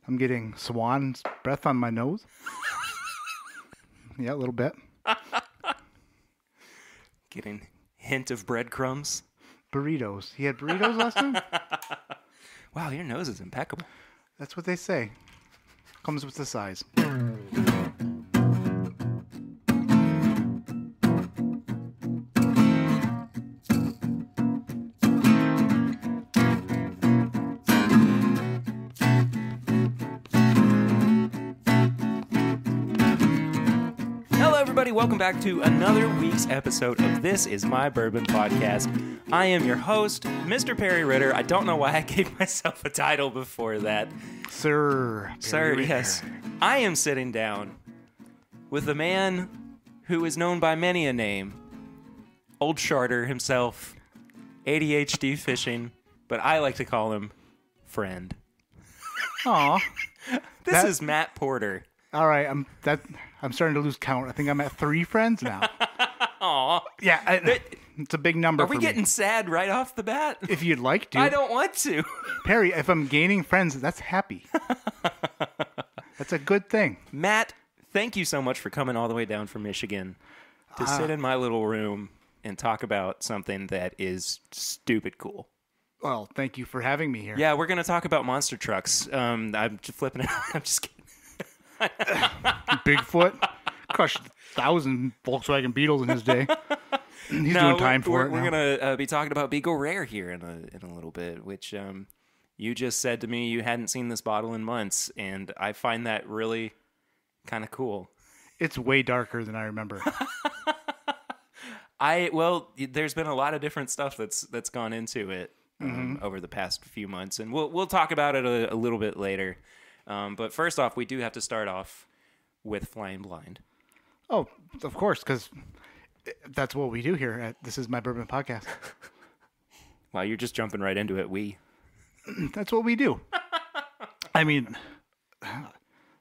I'm getting swan's breath on my nose. Yeah, a little bit. Getting hint of breadcrumbs. Burritos. He had burritos last time? Wow, your nose is impeccable. That's what they say. Comes with the size. Welcome back to another week's episode of This Is My Bourbon Podcast. I am your host, Mr. Perry Ritter. I don't know why I gave myself a title before that. Sir, yes. I am sitting down with a man who is known by many a name. Old Charter himself, ADHD fishing, but I like to call him Friend. Aw. This is Matt Porter. All right, I'm starting to lose count. I think I'm at 3 friends now. Aw. Yeah, it's a big number. Are we getting sad right off the bat? If you'd like to. I don't want to. Perry, if I'm gaining friends, that's happy. That's a good thing. Matt, thank you so much for coming all the way down from Michigan to sit in my little room and talk about something that is stupid cool. Well, thank you for having me here. Yeah, we're going to talk about monster trucks. I'm just flipping it. I'm just kidding. Bigfoot crushed 1,000 Volkswagen Beetles in his day. He's doing time for it. We're going to be talking about Beagle Rare here in a little bit, which you just said to me you hadn't seen this bottle in months, and I find that really kind of cool. It's way darker than I remember. There's been a lot of different stuff that's gone into it over the past few months, and we'll talk about it a little bit later. But first off, we do have to start off with Flying Blind. Oh, of course, because that's what we do here at This Is My Bourbon Podcast. Wow, you're just jumping right into it. That's what we do. I mean,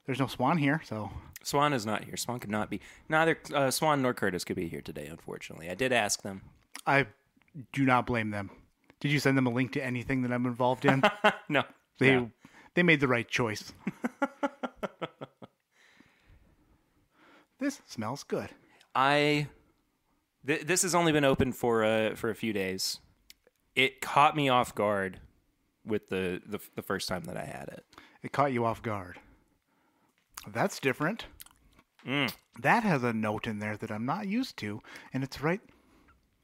there's no Swan here, so... Swan is not here. Swan could not be. Neither Swan nor Curtis could be here today, unfortunately. I did ask them. I do not blame them. Did you send them a link to anything that I'm involved in? No. They made the right choice. This smells good. This has only been open for a few days. It caught me off guard with the first time that I had it. It caught you off guard. That's different. That has a note in there that I'm not used to, and it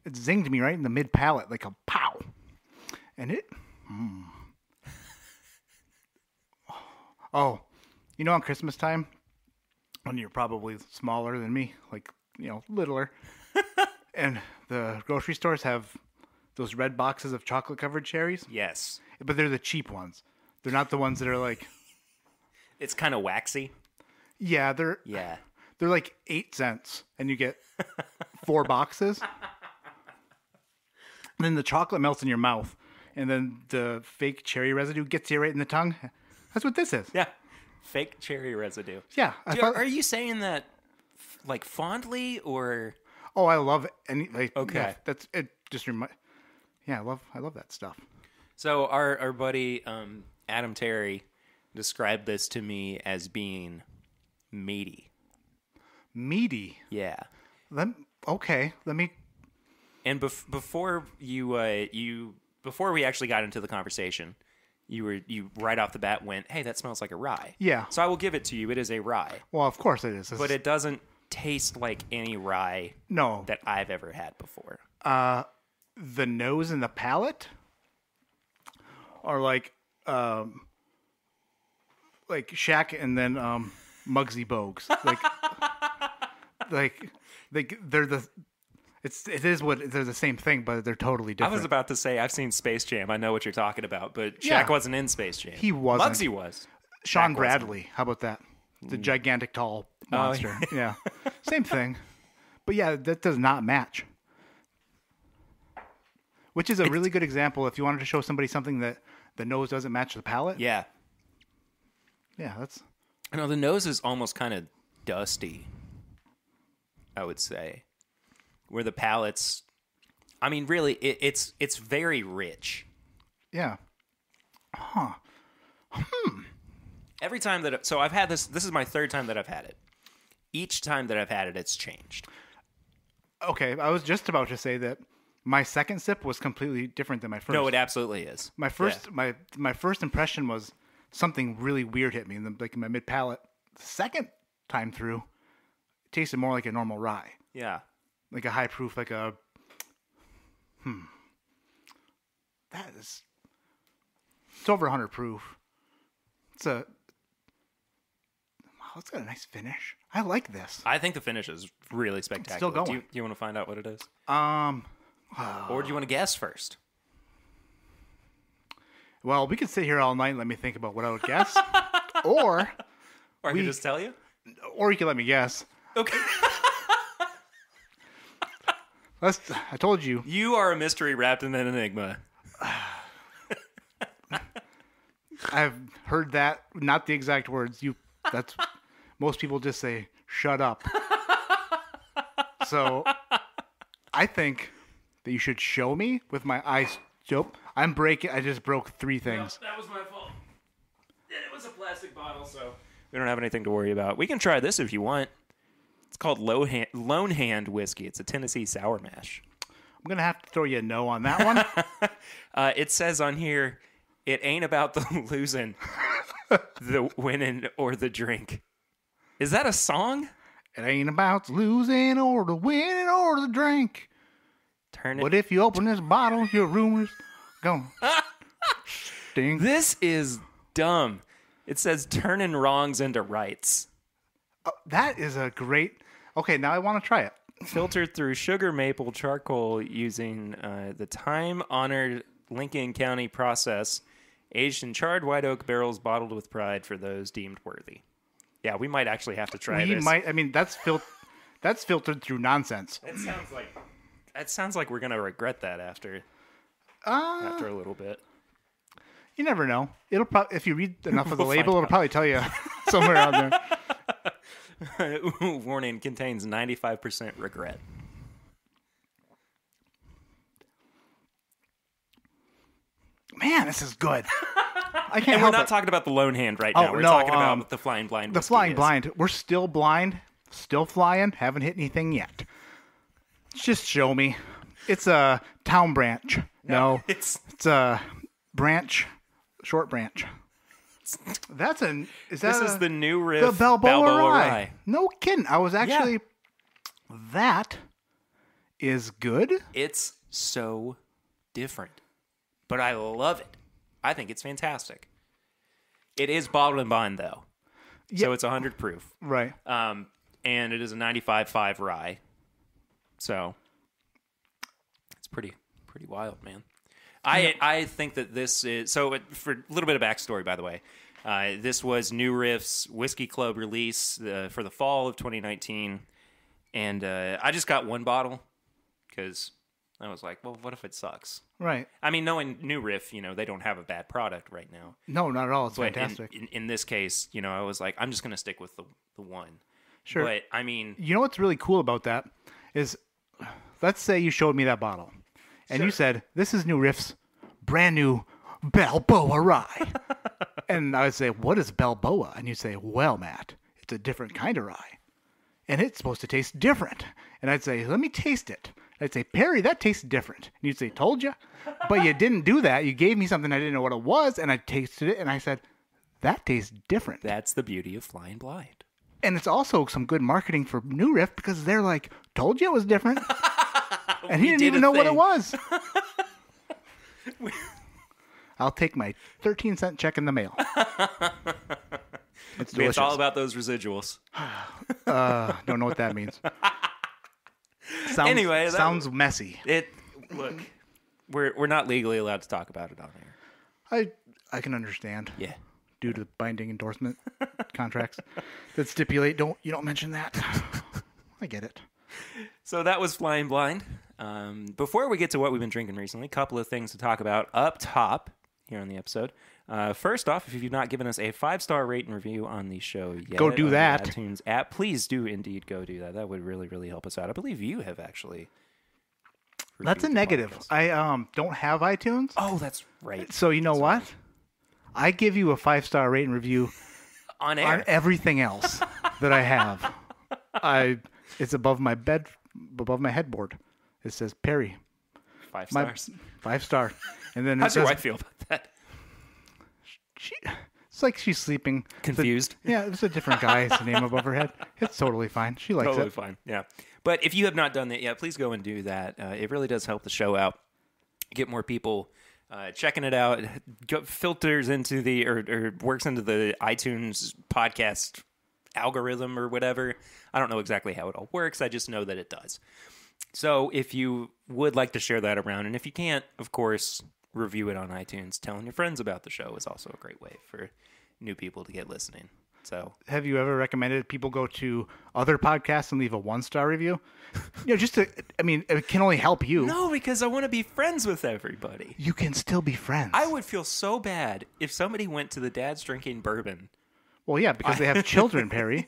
zinged me right in the mid palate like a pow. And it Oh, on Christmas time, when you're probably smaller than me, like, littler, and the grocery stores have those red boxes of chocolate-covered cherries? Yes. But they're the cheap ones. They're not the ones that are like... It's kind of waxy. Yeah, they're like 8 cents, and you get 4 boxes. And then the chocolate melts in your mouth, and then the fake cherry residue gets you right in the tongue. That's what this is. Yeah. Fake cherry residue. Yeah. Are you saying that like fondly or? Oh, I love any like. Okay. Yeah, that's it. Just Yeah, I love that stuff. So our buddy Adam Terry described this to me as being meaty. Meaty. Yeah. Let me. And before before we actually got into the conversation. You right off the bat went, hey, that smells like a rye. Yeah. So I will give it to you. It is a rye. Well, of course it is. But it doesn't taste like any rye that I've ever had before. The nose and the palate are like Shaq and then Muggsy Bogues. They're the... They're the same thing, but they're totally different. I was about to say, I've seen Space Jam. I know what you're talking about, but Shaq wasn't in Space Jam. He wasn't. Muggsy was. Sean Bradley. How about that? The gigantic tall monster. Oh, yeah. Same thing. But yeah, that does not match. Which is a really good example if you wanted to show somebody something that the nose doesn't match the palate. Yeah. Yeah, that's... I know, the nose is almost kind of dusty, I would say. Where the palate's, I mean, really, it's very rich. Yeah. Huh. Every time that so I've had this is my third time that I've had it. Each time that I've had it, it's changed. Okay, I was just about to say that my second sip was completely different than my first. No, it absolutely is. My first my first impression was something really weird hit me in my mid palate. The second time through, it tasted more like a normal rye. Yeah. Like a high proof, like a that is it's over 100 proof. It's got a nice finish. I like this. I think the finish is really spectacular. Still going. Do you want to find out what it is? Or Or do you want to guess first? well, we could sit here all night and let me think about what I would guess. or Or I can just tell you? or you can let me guess. Okay. I told you. You are a mystery wrapped in an enigma. I've heard that, not the exact words. That's most people just say shut up. So I think that you should show me with my eyes. Nope. I just broke 3 things. No, that was my fault. And it was a plastic bottle, so we don't have anything to worry about. We can try this if you want. It's called Lone Hand Whiskey. It's a Tennessee sour mash. I'm gonna have to throw you a no on that one. It says on here, it ain't about the losing, the winning, or the drink. Is that a song? It ain't about losing or the winning or the drink. Turn it. But if you open this bottle, your room is gonna stink. This is dumb. It says turning wrongs into rights. That is a great. Okay, now I want to try it. Filtered through sugar maple charcoal using the time-honored Lincoln County process, aged in charred white oak barrels, bottled with pride for those deemed worthy. Yeah, we might actually have to try this. I mean, that's filtered through nonsense. That sounds like we're gonna regret that after a little bit. You never know. It'll probably, if you read enough of the label, it'll probably tell you somewhere out there. Warning, contains 95% regret. Man, this is good. I can't And we're help not it. talking about the lone hand right now. We're no, talking about the flying blind. The whiskey flying is. blind. We're still blind, still flying, haven't hit anything yet. Just show me. It's a town branch. No, it's a branch, short branch. This is the new riff. The Balboa Rye. No kidding. I was actually. That is good. It's so different, but I love it. I think it's fantastic. It is bottled and bond though, so it's 100 proof. Right. And it is a 95.5 rye. So it's pretty wild, man. I think that this is for a little bit of backstory, by the way. This was New Riff's Whiskey Club release for the fall of 2019, and I just got one bottle because I was like, well, what if it sucks? Right. I mean, knowing New Riff, they don't have a bad product right now. No, not at all. It's But fantastic. in this case, I was like, I'm just going to stick with the one. Sure. But I mean, You know what's really cool about that is, let's say you showed me that bottle, and you said, this is New Riff's brand new Balboa Rye. And I would say, what is Balboa? And you'd say, well, Matt, it's a different kind of rye. And it's supposed to taste different. And I'd say, let me taste it. I'd say, Perry, that tastes different. And you'd say, told you. But you didn't do that. You gave me something I didn't know what it was, and I tasted it, and I said, that tastes different. that's the beauty of flying blind. And it's also some good marketing for New Riff because they're like, told you it was different. And he didn't did even a know what it thing. was. I'll take my 13-cent check in the mail. It's delicious. It's all about those residuals. Don't know what that means. Anyway, sounds messy. Look, we're not legally allowed to talk about it on here. I can understand. Yeah. Due to binding endorsement contracts that stipulate you don't mention that. I get it. So that was Flying Blind. Before we get to what we've been drinking recently, a couple of things to talk about up top here on the episode. First off, if you've not given us a 5-star rate and review on the show yet, Go do on that. the iTunes app, please do indeed go do that. That would really, really help us out. I believe you have actually. That's a reviewed the negative. podcast. I don't have iTunes. Oh, that's right. So you know what? I give you a 5-star rate and review On air. On everything else that I have, it's above my bed, above my headboard. It says Perry. 5 stars. 5-star. And then How's it your says, wife feel about that? it's like she's sleeping. Confused? It's a different guy's name above her head. It's totally fine. She likes Totally it. fine. Yeah. But if you have not done that yet, please go and do that. It really does help the show out. Get more people checking it out. Filters into the or works into the iTunes podcast algorithm or whatever. I don't know exactly how it all works. I just know that it does. So if you would like to share that around, and if you can't, of course, review it on iTunes. Telling your friends about the show is also a great way for new people to get listening. So, have you ever recommended people go to other podcasts and leave a 1-star review? It can only help you. no, because I want to be friends with everybody. You can still be friends. I would feel so bad if somebody went to the Dad's Drinking Bourbon. Well, yeah, because they have children, Perry.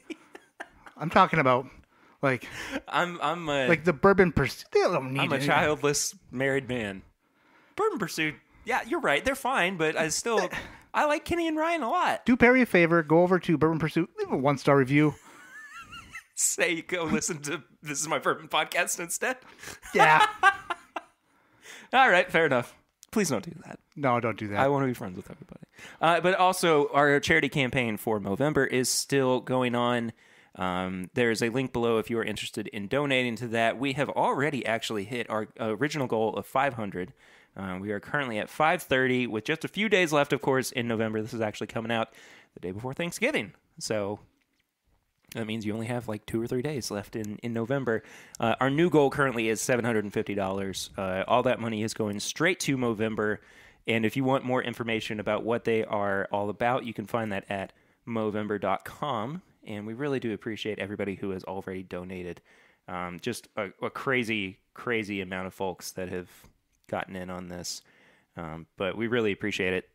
I'm talking about like the Bourbon Pursuit. They don't need I'm a it. childless married man. Bourbon Pursuit. Yeah, you're right. They're fine, but I like Kenny and Ryan a lot. Do Perry a favor. Go over to Bourbon Pursuit. Leave a 1-star review. Say, go listen to This Is My Bourbon Podcast instead. Yeah. All right, fair enough. Please don't do that. No, don't do that. I want to be friends with everybody. But also, our charity campaign for Movember is still going on. There's a link below if you are interested in donating to that. We have already actually hit our original goal of 500. We are currently at 530 with just a few days left, of course, in November. This is actually coming out the day before Thanksgiving. So that means you only have like 2 or 3 days left in November. Our new goal currently is $750. All that money is going straight to Movember. And if you want more information about what they are all about, you can find that at Movember.com. And we really do appreciate everybody who has already donated. Just a crazy, crazy amount of folks that have gotten in on this. But we really appreciate it.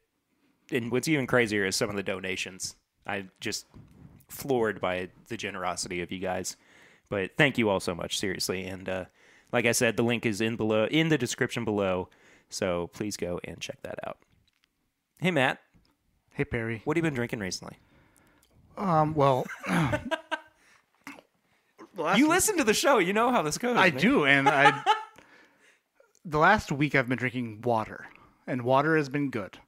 And what's even crazier is some of the donations. I'm just floored by the generosity of you guys. But thank you all so much, seriously. And like I said, the link is in the description below. So please go and check that out. Hey, Matt. Hey, Perry. What have you been drinking recently? Well, you listen to the show. You know how this goes. I do, and the last week I've been drinking water, and water has been good.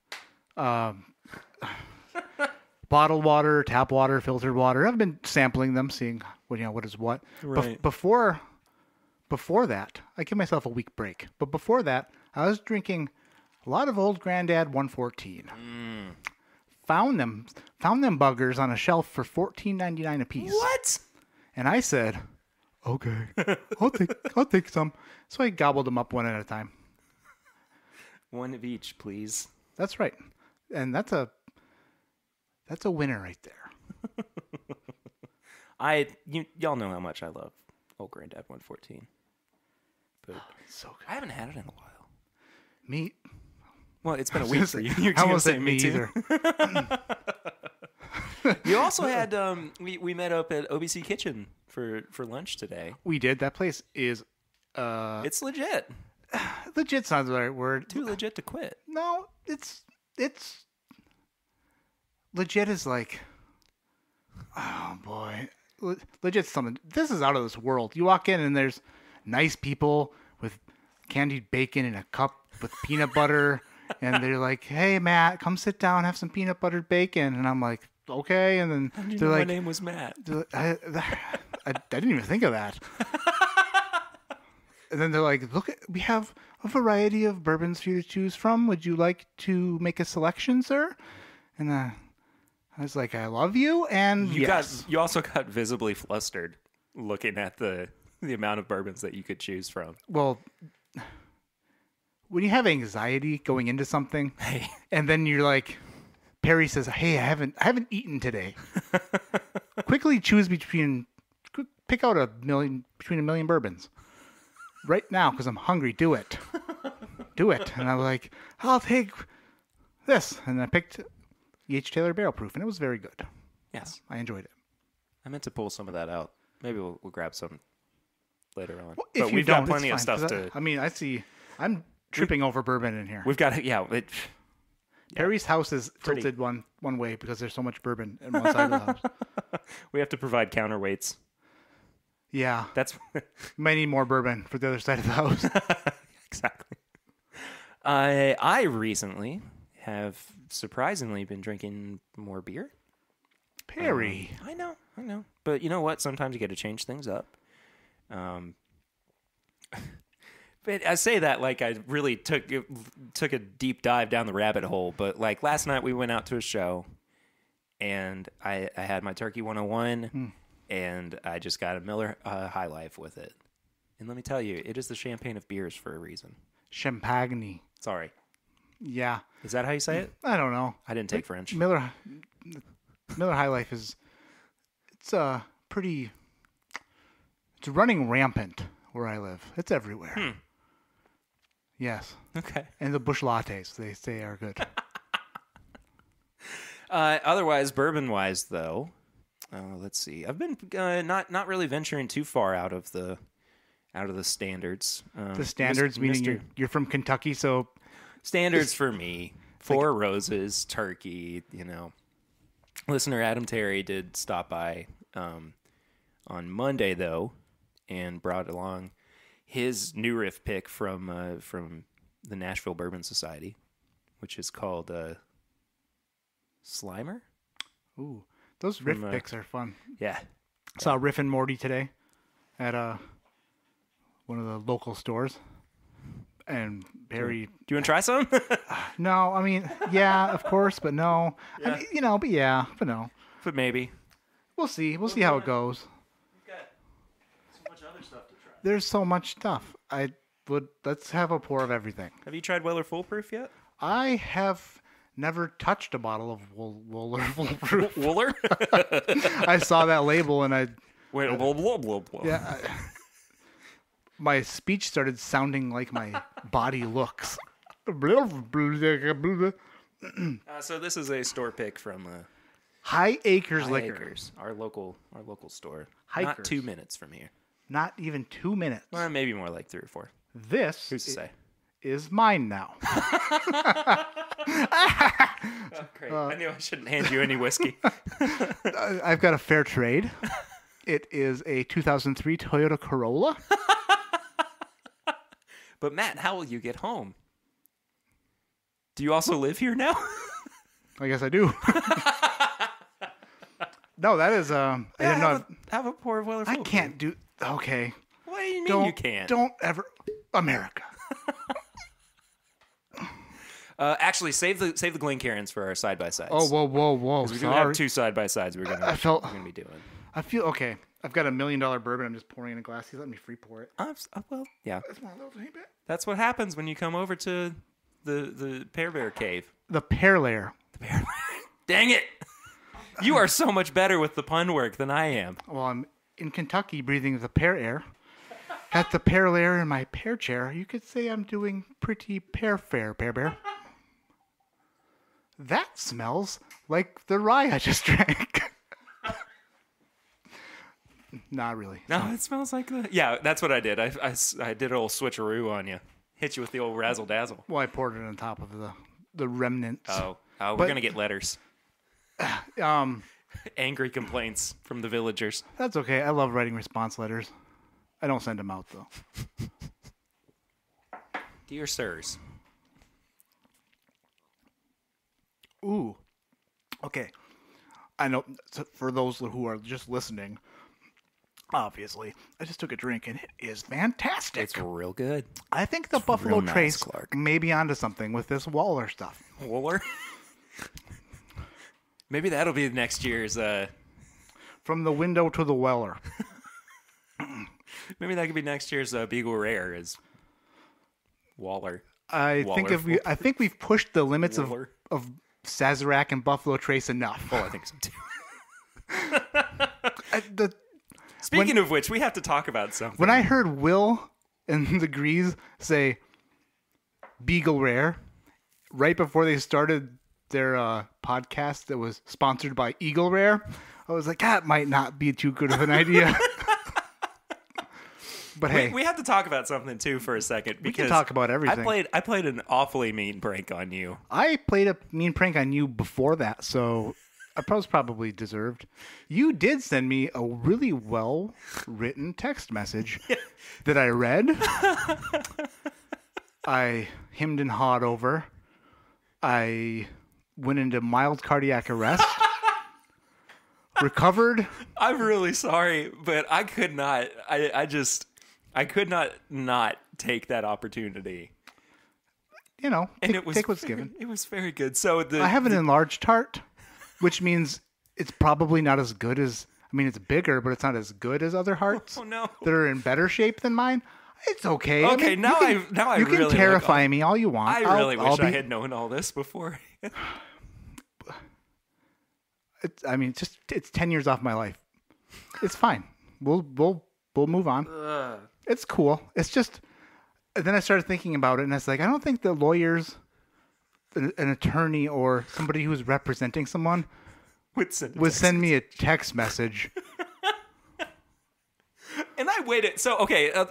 Bottled water, tap water, filtered water. I've been sampling them, seeing what is what. Right. Before that, I give myself a week break. But before that, I was drinking a lot of Old Grandad 114. Found them buggers on a shelf for $14.99 a piece. What? And I said, "Okay, I'll take some." So I gobbled them up one at a time. One of each, please. That's right, and that's a winner right there. Y'all know how much I love Old Grandad 114, but So good. I haven't had it in a while. Me. Well, it's been a week for you. You're I gonna won't say say me either. You also had we met up at OBC Kitchen for lunch today. We did. That place is It's legit. legit. Sounds the right word. Too legit to quit. No, it's legit. Is like, oh boy, legit something. This is out of this world. You walk in and there's nice people with candied bacon in a cup with peanut butter, and they're like, "Hey, Matt, come sit down, have some peanut buttered bacon." And I'm like, "Okay." And then How did you they're know like, my name was Matt? I didn't even think of that. And then they're like, "Look, we have a variety of bourbons for you to choose from. Would you like to make a selection, sir?" And I was like, "I love you." And yes. You also got visibly flustered looking at the amount of bourbons that you could choose from. Well, when you have anxiety going into something, Hey. and then you're like, Perry says, "Hey, I haven't eaten today. Quickly pick out between a million bourbons right now because I'm hungry. Do it." And I was like, "I'll take this," and I picked E.H. Taylor Barrel Proof, and it was very good. Yes. I enjoyed it. I meant to pull some of that out. Maybe we'll grab some later on. Well, if but you we've don't, got plenty of it's fine, stuff 'cause to. I see. I'm tripping over bourbon in here. We've got Perry's house is Pretty. tilted one way because there's so much bourbon in one side of the house. We have to provide counterweights. Yeah. That's Might need more bourbon for the other side of the house. exactly. I recently have surprisingly been drinking more beer. Perry. I know. But you know what? Sometimes you got to change things up. But I say that like I really took a deep dive down the rabbit hole. But like last night we went out to a show, and I had my Turkey 101, and I just got a Miller High Life with it. And let me tell you, it is the champagne of beers for a reason. Champagne. Sorry. Yeah. Is that how you say it? I don't know. I didn't take French. Miller High Life it's running rampant where I live. It's everywhere. Yes. Okay. And the Busch lattes, they say, are good. Otherwise, bourbon-wise, though, let's see. I've been not really venturing too far out of the standards. The standards, meaning you're from Kentucky, so standards for me. Four Roses, Turkey. Listener Adam Terry did stop by on Monday though, and brought along his new riff pick from the Nashville Bourbon Society, which is called Slimer. Ooh, those riff picks are fun. Yeah. Saw Riff and Morty today at one of the local stores. And Barry... Do you want to try some? No, I mean, yeah, of course, but no. Yeah. I mean, but no. But maybe. We'll see. We'll see how it goes. We've got so much other stuff to try. There's so much stuff. Let's have a pour of everything. Have you tried Weller Foolproof yet? I have never touched a bottle of Weller Foolproof. Wooler? I saw that label and I... Wait, blah, blah, blah, blah. Yeah. My speech started sounding like my body looks. So this is a store pick from High Acres High Liquor. Acres, our local store. Hikers. Not 2 minutes from here. Not even 2 minutes. Well, maybe more like 3 or 4. This Who's to say? is mine now. Oh, great. I knew I shouldn't hand you any whiskey. I've got a fair trade. It is a 2003 Toyota Corolla. But Matt, how will you get home? Do you also live here now? I guess I do. No, that is I didn't know. Have a pour of Weller I Foolproof. can't do. Okay. What do you mean you can't? Don't ever. America. Actually, save the Glencairns for our side by sides. Oh, whoa. We're gonna Sorry. have 2 side by sides. We're gonna be doing. I feel okay. I've got $1 million bourbon. I'm just pouring in a glass. He's letting me free pour it. Well, yeah. That's one of those, ain't it? That's what happens when you come over to the Pear Bear Cave. The pear layer. Dang it! You are so much better with the pun work than I am. Well, I'm in Kentucky breathing the pear air. At the pear layer in my pear chair, you could say I'm doing pretty pear fair, Pear Bear. That smells like the rye I just drank. Not really. No, it smells like the... Yeah, that's what I did. I did a little switcheroo on you. Hit you with the old razzle dazzle. Well, I poured it on top of the remnants. Oh, we're going to get letters. Um, Angry complaints from the villagers. That's okay. I love writing response letters. I don't send them out, though. Dear sirs. Ooh. Okay. I know, for those who are just listening, obviously, I just took a drink, and it is fantastic. It's real good. I think the Buffalo real nice, Trace Clark. may be onto something with this Waller stuff. Waller? Maybe that'll be next year's... From the window to the Weller. Maybe that could be next year's Beagle Rare is Waller. I think we've pushed the limits Waller. of Sazerac and Buffalo Trace enough. Oh, I think so too. The Speaking of which, we have to talk about something. When I heard Will and the Grease say Beagle Rare right before they started their podcast that was sponsored by Eagle Rare, I was like, that might not be too good of an idea. But hey, we have to talk about something too for a second. we can Because talk about everything. I played an awfully mean prank on you. I played a mean prank on you before that, so I was probably deserved. You did send me a really well-written text message that I read. I hemmed and hawed over. I went into mild cardiac arrest. Recovered. I'm really sorry, but I could not. I could not take that opportunity. You know, And it was take what's very, given. It was very good. So I have an enlarged heart, which means it's probably not as good as. I mean, it's bigger, but it's not as good as other hearts Oh no. that are in better shape than mine. It's okay. Okay, I mean, now you really can terrify me all you want. I really wish I'll I be- had known all this before. It's 10 years off my life. It's fine. We'll move on. It's cool. It's just. Then I started thinking about it, and it's like I don't think the lawyers, an attorney, or somebody who's representing someone would send me a text message. And I waited. So okay, I'll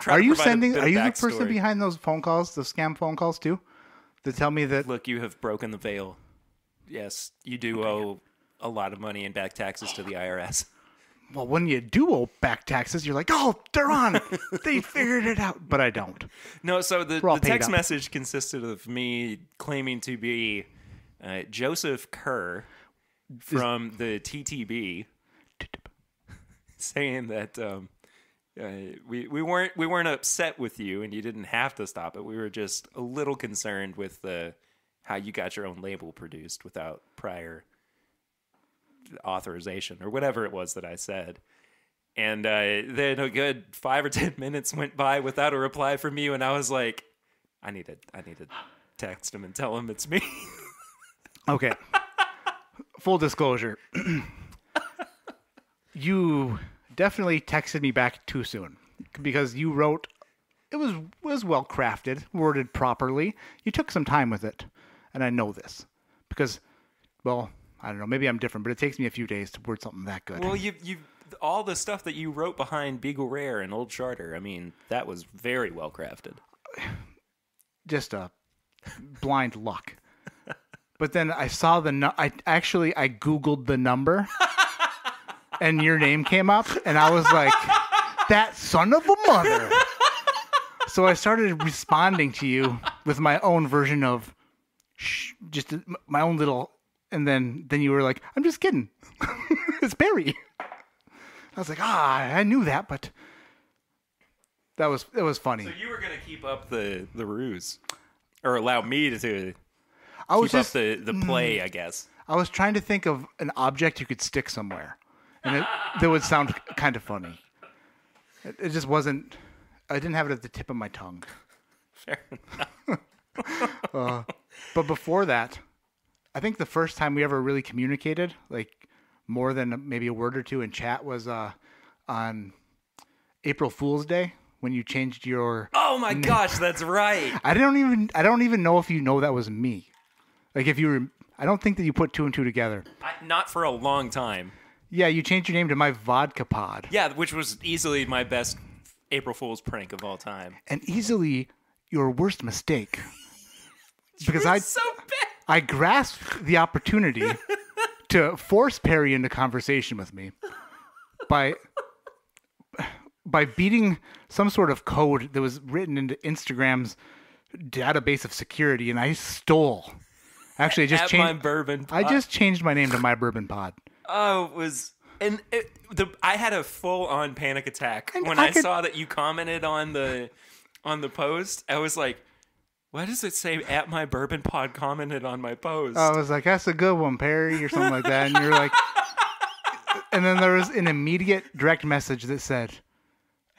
try. Are to you provide a sending? bit Are of you the backstory. person behind those phone calls, the scam phone calls too? That tell me that Look, you have broken the veil. Yes, you do owe a lot of money in back taxes to the IRS. well, when you do owe back taxes, you're like, oh, they're on. They figured it out, but I don't. No, so all the paid text up. message consisted of me claiming to be Joseph Kerr from the TTB, saying that we weren't upset with you and you didn't have to stop it. We were just a little concerned with how you got your own label produced without prior authorization or whatever it was that I said. And then a good 5 or 10 minutes went by without a reply from you, and I was like, I need to text him and tell him it's me. Okay. Full disclosure. You definitely texted me back too soon because you wrote it was well crafted, worded properly. You took some time with it, and I know this because, well, I don't know. Maybe I'm different, but it takes me a few days to word something that good. Well, you all the stuff that you wrote behind Beagle Rare and Old Charter, I mean, that was very well crafted. Just a blind luck. But then I saw I Googled the number and your name came up and I was like, that son of a mother. So I started responding to you with my own version of just my own little, and then you were like, I'm just kidding. It's Barry. I was like, I knew that, but it was funny. So you were going to keep up the ruse, or allow me to I was keep just up the play, I guess. I was trying to think of an object you could stick somewhere, and that would sound kind of funny. It just wasn't. I didn't have it at the tip of my tongue. Fair enough. But before that, I think the first time we ever really communicated, like more than maybe a word or two in chat, was on April Fool's Day when you changed your. Oh my gosh, that's right. I don't even know if you know that was me. Like if you were, I don't think that you put two and two together. Not for a long time. Yeah, you changed your name to My Vodka Pod. Yeah, which was easily my best April Fool's prank of all time. And easily your worst mistake. Because It's so bad. I grasped the opportunity to force Perry into conversation with me by beating some sort of code that was written into Instagram's database of security, and I stole. Actually, I just At changed. My Bourbon I Pod. just changed my name to My Bourbon Pod. Oh, it was. And I had a full-on panic attack And when I I could- saw that you commented on the post. I was like, why does it say at My Bourbon Pod commented on my post? I was like, "That's a good one, Perry," or something like that, and you're like, and then there was an immediate direct message that said,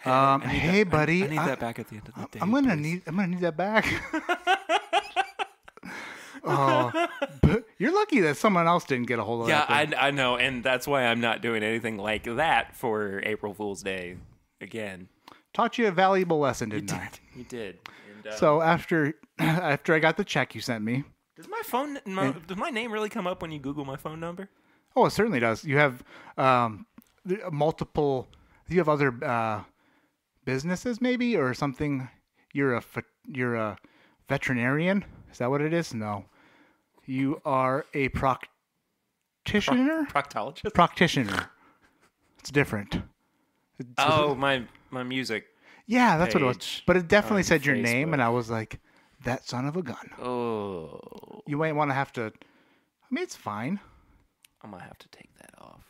"Hey, buddy, I need that back at the end of the day. I'm gonna please." need that back." But you're lucky that someone else didn't get a hold of Yeah, that. thing. I know, and that's why I'm not doing anything like that for April Fool's Day again. Taught you a valuable lesson, didn't I? You did. And, So after I got the check you sent me, does my name really come up when you Google my phone number? oh, it certainly does. You have multiple. You have other businesses, maybe, or something. You're a veterinarian. Is that what it is? No, you are a practitioner. Proctologist? Practitioner. It's different. Oh, my music. Yeah, that's what it was. Page But it definitely on said your name, Facebook. and I was like, that son of a gun. Oh, You might want to have to. I mean, it's fine. I'm gonna have to take that off.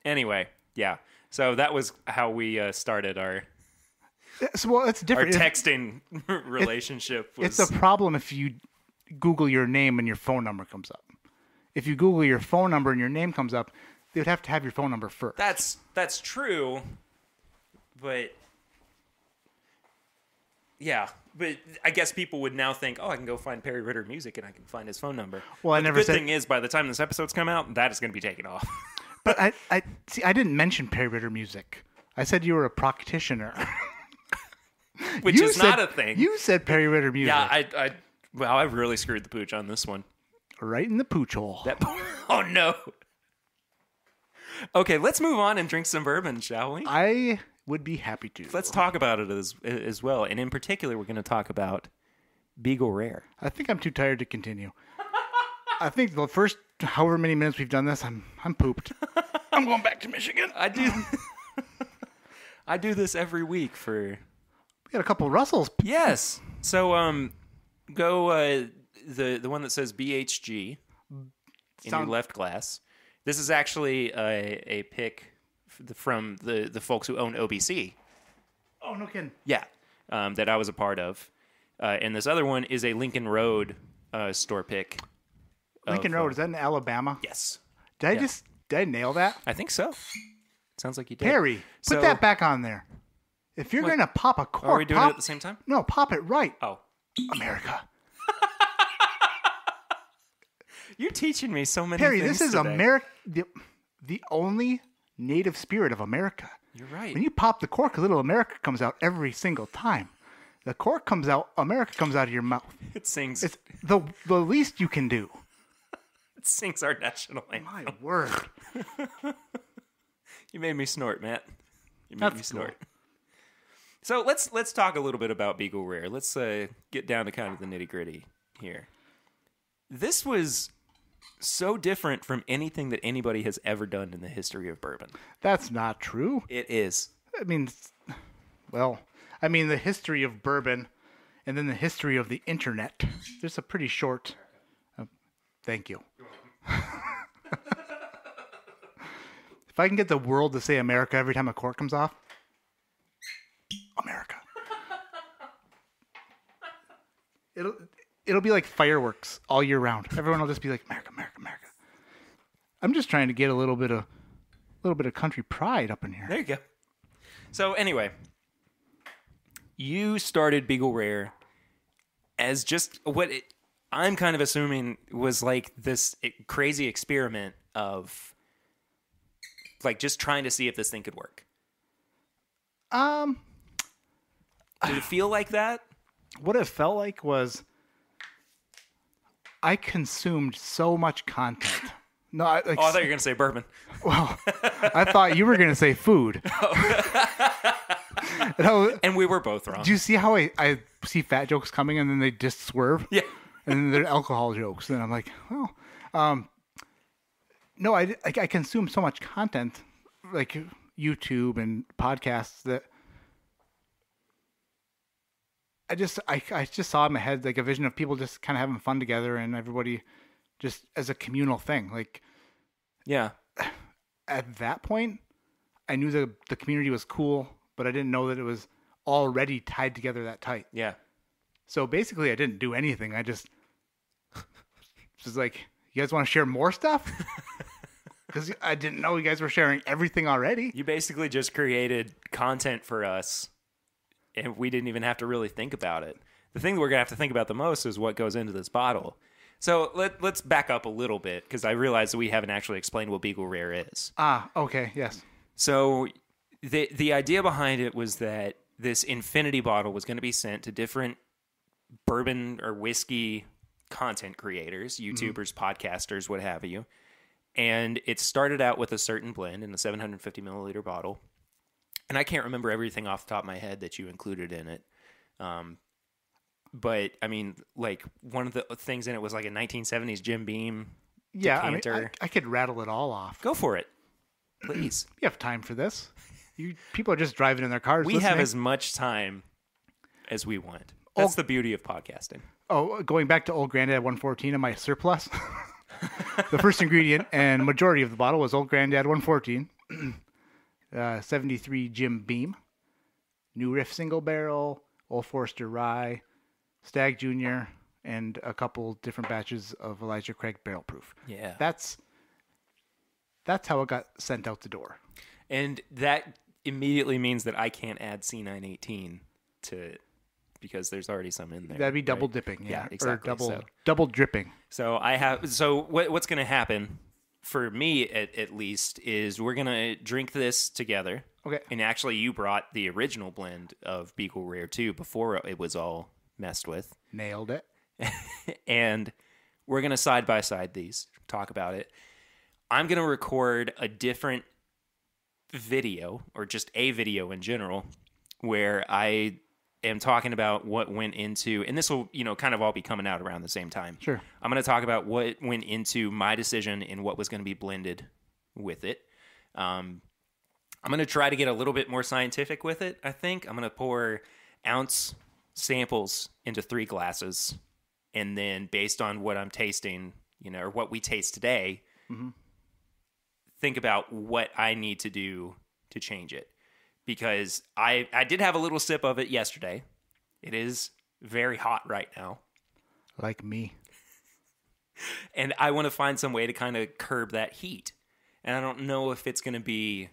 Anyway, yeah. So that was how we started our Well, it's different. texting relationship. It's a problem if you Google your name and your phone number comes up. If you Google your phone number and your name comes up, they would have to have your phone number first. That's true, but yeah. But I guess people would now think, oh, I can go find Perry Ritter Music and I can find his phone number. Well, I But never the good said- thing is, by the time this episode's come out, that is going to be taken off. But I see. I didn't mention Perry Ritter Music. I said you were a practitioner. Which You is said- not a thing. You said Perry Ritter Music. Yeah, I really screwed the pooch on this one. Right in the pooch hole. Oh no. Okay, let's move on and drink some bourbon, shall we? I would be happy to. Let's talk about it as well, and in particular, we're going to talk about Beagle Rare. I think I'm too tired to continue. I think the first however many minutes we've done this, I'm pooped. I'm going back to Michigan. I do. I do this every week for. We got a couple Russells. Yes. So go the one that says BHG in your Sound- left glass. This is actually a pick from the folks who own OBC. Oh, no kidding. Yeah, that I was a part of. And this other one is a Lincoln Road store pick. Lincoln Road, is that in Alabama? Yes, Did I nail that? I think so. Sounds like you did. Perry, put So- that back on there. If you're What? going to pop a cork, Are we doing pop, it at the same time? No, pop it right. Oh, America. you're teaching me so many Perry, things this is today. America, the only native spirit of America. You're right. When you pop the cork, a little America comes out every single time. The cork comes out, America comes out of your mouth. It sings. It's the least you can do. It sings our national anthem. My word. You made me snort, Matt. You made That's me snort. So let's talk a little bit about Beagle Rare. Let's get down to kind of the nitty gritty here. This was so different from anything that anybody has ever done in the history of bourbon. That's not true. It is. I mean, the history of bourbon and then the history of the internet. There's a pretty short. Thank you. If I can get the world to say America every time a cork comes off. America. It'll be like fireworks all year round. Everyone will just be like America, America, America. I'm just trying to get a little bit of country pride up in here. There you go. So anyway, you started Beagle Rare as just I'm kind of assuming was like this crazy experiment of like just trying to see if this thing could work. Did it feel like that? What it felt like was I consumed so much content. No, Oh, I thought you were going to say bourbon. well, I thought you were going to say food. And we were both wrong. Do you see how I see fat jokes coming and then they just swerve? Yeah. And then they're alcohol jokes. And I'm like, well, no, I consume so much content, like YouTube and podcasts, that I just saw in my head like a vision of people just kind of having fun together and everybody just as a communal thing. Like Yeah. at that point, I knew the community was cool, but I didn't know that it was already tied together that tight. Yeah. So basically, I didn't do anything. I just was like, you guys want to share more stuff? Because I didn't know you guys were sharing everything already. You basically just created content for us, and we didn't even have to really think about it. The thing that we're going to have to think about the most is what goes into this bottle. So let's back up a little bit, because I realize that we haven't actually explained what Beagle Rare is. Ah, okay, yes. So the idea behind it was that this infinity bottle was going to be sent to different bourbon or whiskey content creators, YouTubers, podcasters, what have you. And it started out with a certain blend in a 750 milliliter bottle. and I can't remember everything off the top of my head that you included in it. But I mean, like one of the things in it was like a 1970s Jim Beam decanter. I mean, I could rattle it all off. Go for it, please. You have time for this. People are just driving in their cars. We have as much time as we want. That's the beauty of podcasting. Oh, going back to Old Granddad 114 in my surplus. The first ingredient and majority of the bottle was Old Granddad 114, 73 Jim Beam, New Riff Single Barrel, Old Forester Rye, Stag Junior, and a couple different batches of Elijah Craig Barrel Proof. Yeah, that's how it got sent out the door. And that immediately means that I can't add C918 to it because there's already some in there. That'd be double right? dipping, yeah, exactly. Or double dripping. So what's going to happen for me at least is we're going to drink this together. Okay. And actually, you brought the original blend of Beagle Rare 2 before it was all messed with. Nailed it. And we're going to side by side these, talk about it. I'm going to record a different video, or just a video in general, where I am talking about what went into, and this will, kind of all be coming out around the same time. Sure. I'm going to talk about what went into my decision and what was going to be blended with it. I'm going to try to get a little bit more scientific with it, I think. I'm going to pour ounce samples into 3 glasses, and then based on what I'm tasting, or what we taste today, think about what I need to do to change it. Because I did have a little sip of it yesterday. It is very hot right now. Like me. And I want to find some way to kind of curb that heat. And I don't know if it's going to be,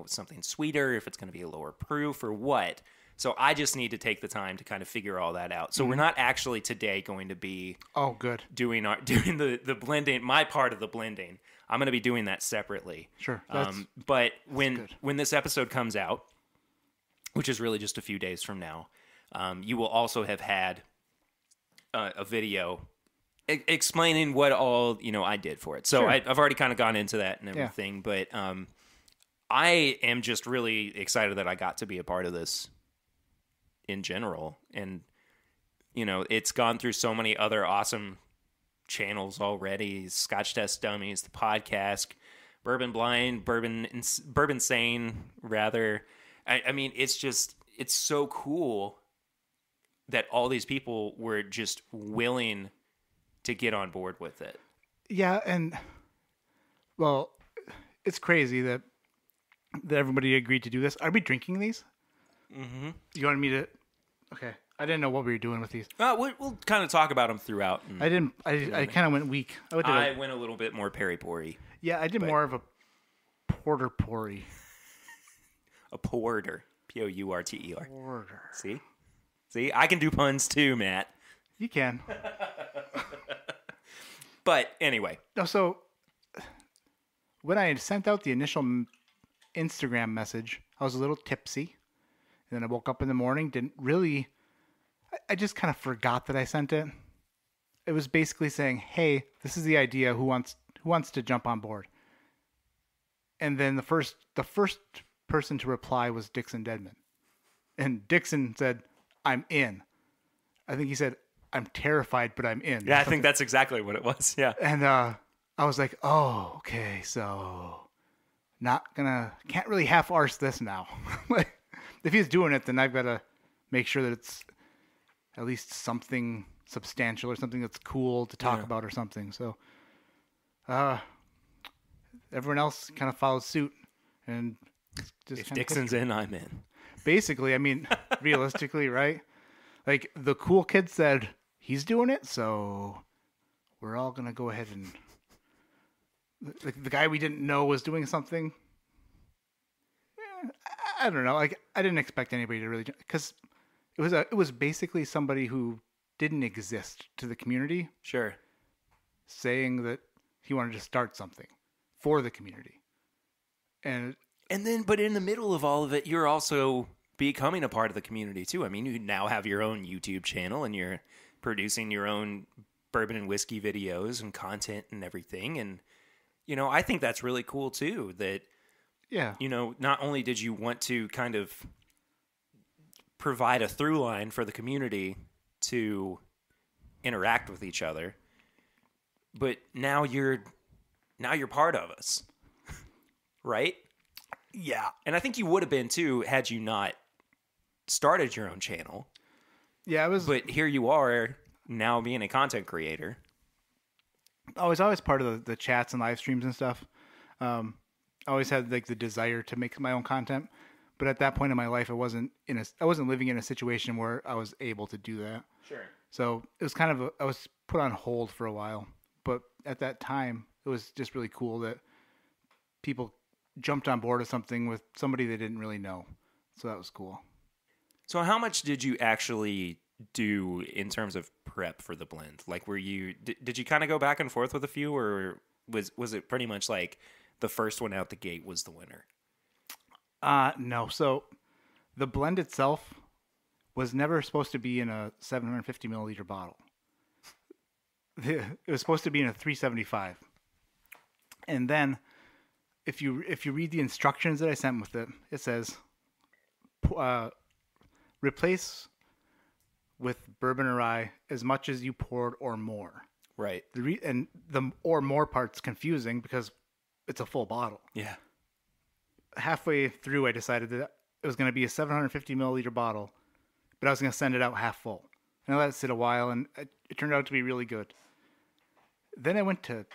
something sweeter, if it's going to be a lower proof or what. So I just need to take the time to kind of figure all that out. So we're not actually today going to be good doing the blending, my part of the blending. I'm going to be doing that separately. Sure. But when this episode comes out, which is really just a few days from now, you will also have had a video explaining what all I did for it. So Sure. I've already kind of gone into that and everything. Yeah. But I am just really excited that I got to be a part of this in general. And it's gone through so many other awesome channels already: Scotch Test Dummies, the podcast, Bourbon Blind, Bourbon Sane, rather. I mean, it's so cool that all these people were just willing to get on board with it. Yeah, and well, it's crazy that everybody agreed to do this. Are we drinking these? Mm-hmm. You wanted me to? Okay. I didn't know what we were doing with these. We'll kind of talk about them throughout. I didn't. I kind of went weak. I went a little bit more Perry-Pory. Yeah, I did more of a porter-pory. A porter. P-O-U-R-T-E-R. Porter. See? I can do puns too, Matt. You can. But anyway. No, so when I had sent out the initial Instagram message, I was a little tipsy. And then I woke up in the morning, didn't really... I just kind of forgot that I sent it. It was basically saying, "Hey, this is the idea. Who wants to jump on board?" And then the first person to reply was Dixon Deadman, and Dixon said, "I'm in." I think he said, "I'm terrified, but I'm in." Yeah, I think that's exactly what it was. Yeah. And I was like, "Oh, okay, so can't really half-arse this now." Like, if he's doing it, then I've got to make sure that it's at least something substantial or something that's cool to talk about or something. So everyone else kind of follows suit. And just if Dixon's in, I'm in. Basically, I mean, realistically, right? Like, the cool kid said he's doing it, so we're all going to go ahead and... The guy we didn't know was doing something. I don't know. Like, I didn't expect anybody to really... Because... It was basically somebody who didn't exist to the community. Sure. Saying that he wanted to start something for the community. And then, but in the middle of all of it, you're also becoming a part of the community too. I mean, you now have your own YouTube channel and you're producing your own bourbon and whiskey videos and content and everything. And, I think that's really cool too, that Yeah. You know, not only did you want to kind of provide a through line for the community to interact with each other, but now you're part of us. Right? Yeah. And I think you would have been too had you not started your own channel. Yeah, But here you are now being a content creator. I was always part of the chats and live streams and stuff. I always had like the desire to make my own content, but at that point in my life, I wasn't living in a situation where I was able to do that. Sure. So it was kind of I was put on hold for a while, but at that time, it was just really cool that people jumped on board with something with somebody they didn't really know. So that was cool. So how much did you actually do in terms of prep for the blend? Like, were you did you kind of go back and forth with a few, or was it pretty much like the first one out the gate was the winner? No. So the blend itself was never supposed to be in a 750 milliliter bottle. It was supposed to be in a 375. And then if you read the instructions that I sent with it, it says replace with bourbon or rye as much as you poured or more. Right. And the or more part's confusing because it's a full bottle. Yeah. Halfway through, I decided that it was going to be a 750 milliliter bottle, but I was going to send it out half full. And I let it sit a while, and it turned out to be really good. Then I went to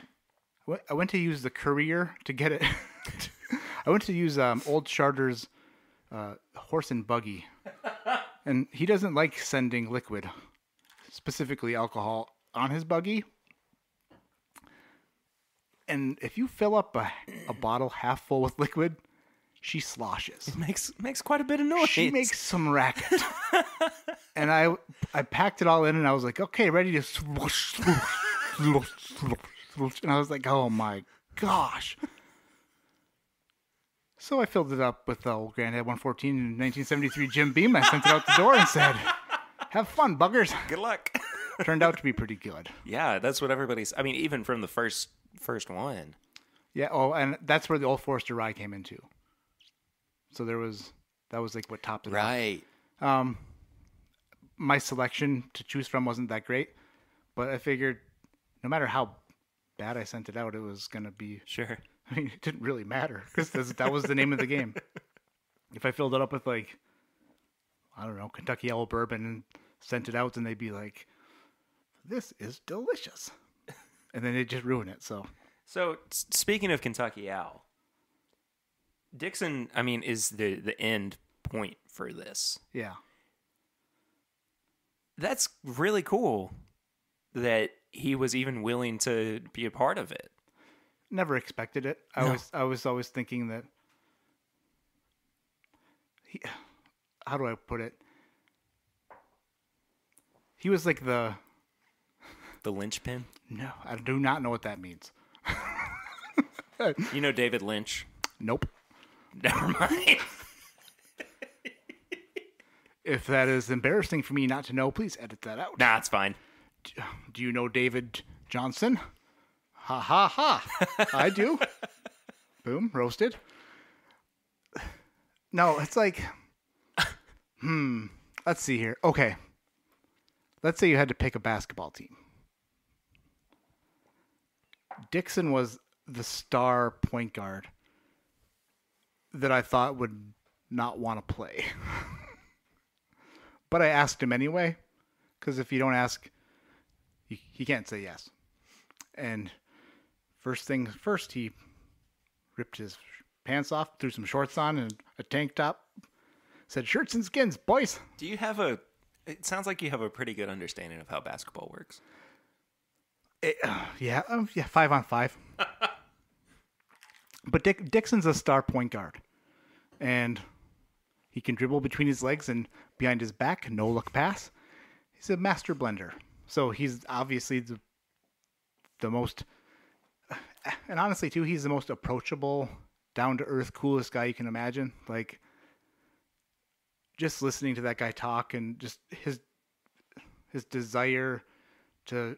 use the courier to get it. I went to use Old Charter's horse and buggy, and he doesn't like sending liquid, specifically alcohol, on his buggy. And if you fill up a bottle half full with liquid, she sloshes. It makes quite a bit of noise. She makes some racket. And I packed it all in, and I was like, okay, ready to swoosh, swoosh, swoosh, swoosh. And I was like, oh my gosh. So I filled it up with the old Grandad 114 in 1973 Jim Beam. I sent it out the door and said, have fun, buggers. Good luck. Turned out to be pretty good. Yeah, that's what everybody's... I mean, even from the first one. Yeah, oh, and that's where the Old Forester Rye came into. So that was like what topped it off. Right. My selection to choose from wasn't that great, but I figured no matter how bad I sent it out, it was going to be... Sure. I mean, it didn't really matter because that was the name of the game. If I filled it up with, like, I don't know, Kentucky Yellow Bourbon and sent it out, then they'd be like, this is delicious. And then they'd just ruin it, so... So, speaking of Kentucky Owl, Dixon, I mean, is the end point for this. Yeah. That's really cool that he was even willing to be a part of it. Never expected it. I was always thinking that... how do I put it? He was like the linchpin? No, I do not know what that means. You know David Lynch? Nope. Never mind. If that is embarrassing for me not to know, please edit that out. Nah, it's fine. Do you know David Johnson? Ha ha ha. I do. Boom, roasted. No, it's like, let's see here. Okay. Let's say you had to pick a basketball team. Dixon was the star point guard that I thought would not want to play. But I asked him anyway, because if you don't ask, he can't say yes. And first things first, he ripped his pants off, threw some shorts on and a tank top, said, shirts and skins, boys. Do you have it sounds like you have a pretty good understanding of how basketball works. Yeah, 5-on-5. But Dixon's a star point guard. And he can dribble between his legs and behind his back, no look pass. He's a master blender. So he's obviously the most, and honestly too, he's the most approachable, down to earth, coolest guy you can imagine. Like, just listening to that guy talk and just his desire to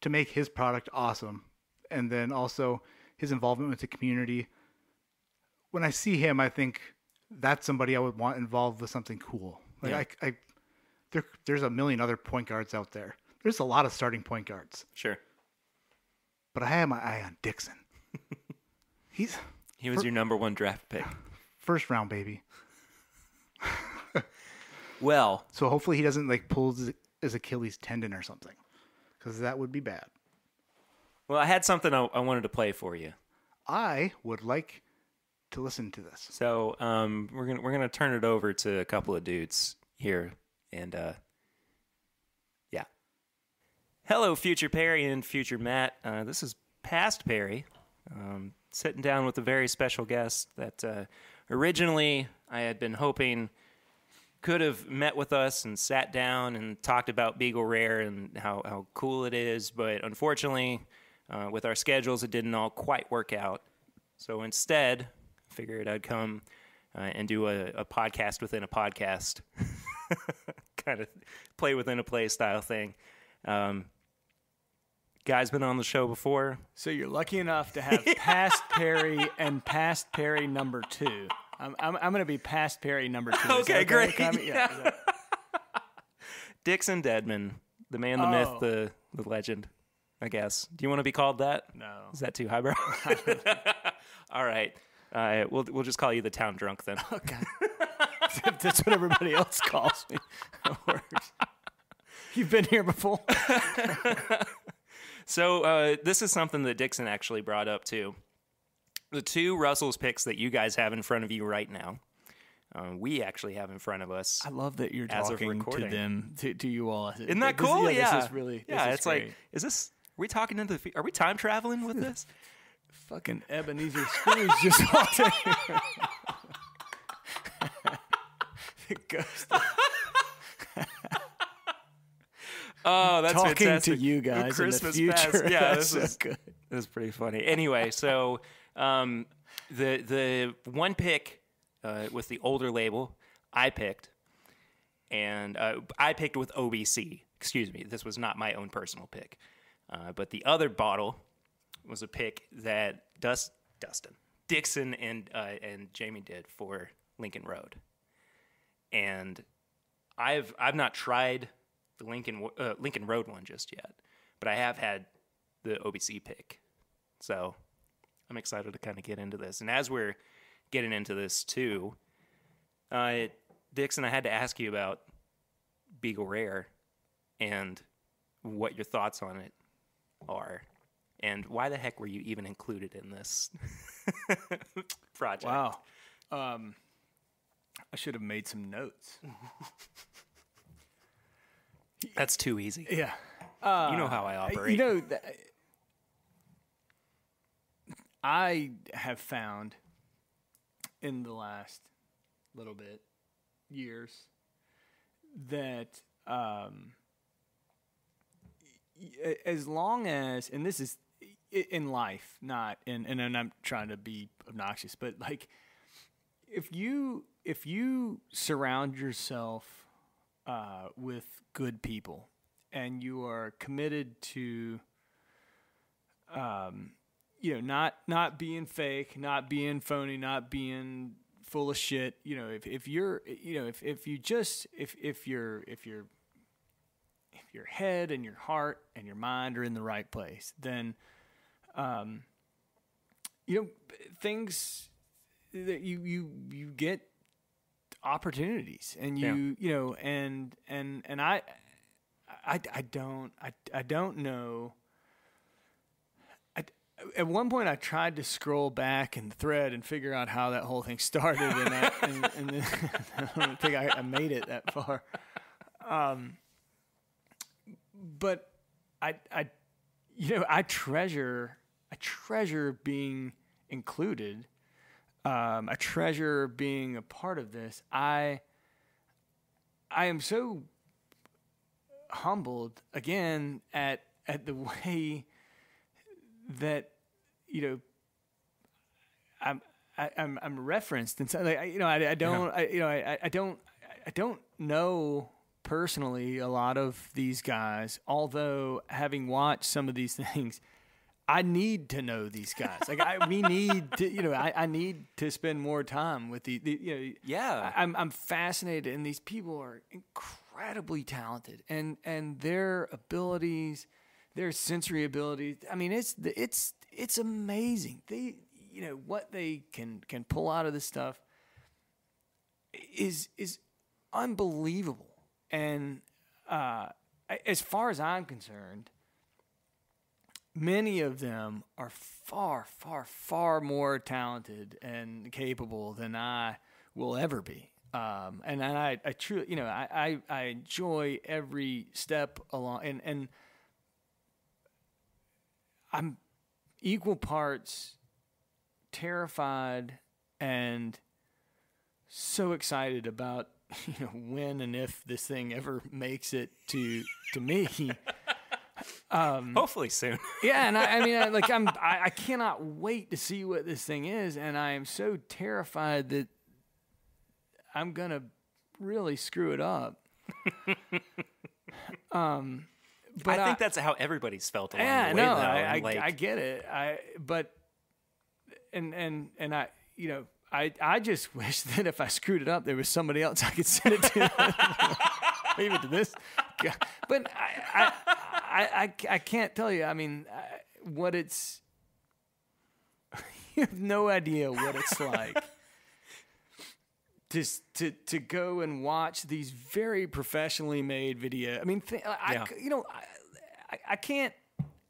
make his product awesome, and then also his involvement with the community. when I see him, I think that's somebody I would want involved with something cool. Like there's a million other point guards out there. There's a lot of starting point guards. Sure. But I had my eye on Dixon. He was your number 1 draft pick. First round, baby. Well, so hopefully he doesn't like pull his Achilles tendon or something, because that would be bad. Well, I had something I wanted to play for you. I would like to listen to this. So we're gonna turn it over to a couple of dudes here, and yeah. Hello, future Perry and future Matt. This is past Perry, sitting down with a very special guest that originally I had been hoping could have met with us and sat down and talked about Beagle Rare and how cool it is, but unfortunately, with our schedules, it didn't all quite work out. So instead, I figured I'd come and do a podcast within a podcast, kind of play within a play style thing. Guy's been on the show before. So you're lucky enough to have past Perry and past Perry number 2. I'm going to be past Perry number 2. Okay, great. Yeah. Dixon Deadman, the man, the myth, the legend, I guess. Do you want to be called that? No. Is that too highbrow? All right. We'll just call you the town drunk then. Okay. If that's what everybody else calls me. That works. You've been here before. So this is something that Dixon actually brought up too. The 2 Russell's picks that you guys have in front of you right now, we actually have in front of us. I love that you're as of talking to recording. them, to you all. Isn't that cool? Yeah. This is really, yeah. this is It's great. like, are we talking into the? Are we time traveling with this? Fucking Ebenezer Scrooge just walked in here. The ghost. Oh, that's talking fantastic. to you guys Christmas in the future. past. Yeah, That's this is good. This is pretty funny. Anyway, so the one pick with the older label I picked, and I picked with OBC. Excuse me, this was not my own personal pick, but the other bottle was a pick that Dixon and Jamie did for Lincoln Road, and I've not tried the Lincoln Road one just yet, but I have had the OBC pick. So I'm excited to kind of get into this. And as we're getting into this too, Dixon, I had to ask you about Beagle Rare and what your thoughts on it are. And why the heck were you even included in this project? Wow. I should have made some notes. That's too easy. Yeah. You know how I operate. I have found in the last little bit, years, that as long as, and this is in life, not in, and I'm trying to be obnoxious, but like if you surround yourself with good people and you are committed to not being fake, not being phony, not being full of shit, if your head and your heart and your mind are in the right place, then things that you get opportunities, and I don't know. At one point, I tried to scroll back in the thread and figure out how that whole thing started, and then I don't think I made it that far. But I treasure being included. I treasure being a part of this. I am so humbled again at the way that I'm referenced, and so I don't know personally a lot of these guys, although having watched some of these things, I need to know these guys. Like we need to, you know, I need to spend more time with the you know. Yeah. I'm fascinated, and these people are incredibly talented, and their abilities, their sensory abilities. I mean, it's amazing. They, you know, what they can pull out of this stuff is unbelievable. And as far as I'm concerned, many of them are far, far, far more talented and capable than I will ever be. And I truly, you know, I enjoy every step along, and I'm equal parts terrified and so excited about, you know, when and if this thing ever makes it to me. Hopefully soon. Yeah, and I cannot wait to see what this thing is, and I am so terrified that I'm gonna really screw it up. But I think that's how everybody's felt along the way. No, though. I get it. And I, you know, I just wish that if I screwed it up, there was somebody else I could send it to. Maybe to this guy. But I can't tell you. I mean, what it's. You have no idea what it's like. To go and watch these very professionally made video. I mean, I can't.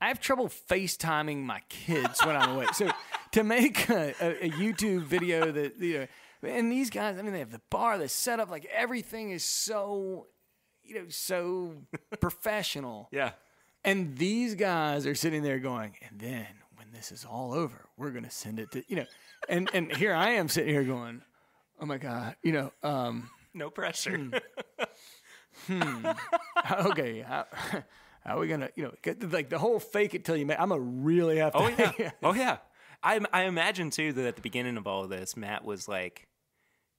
I have trouble FaceTiming my kids when I'm away. So to make a YouTube video that, you know, and these guys, I mean, they have the bar, the setup, like everything is so, you know, so professional. Yeah. And these guys are sitting there going, and then when this is all over, we're going to send it to, you know, and here I am sitting here going, oh my God, you know, no pressure. Okay. How are we gonna, you know, get, like the whole fake it till you make? I'm gonna really have to. Oh yeah. Oh yeah. I imagine too that at the beginning of all of this, Matt was like,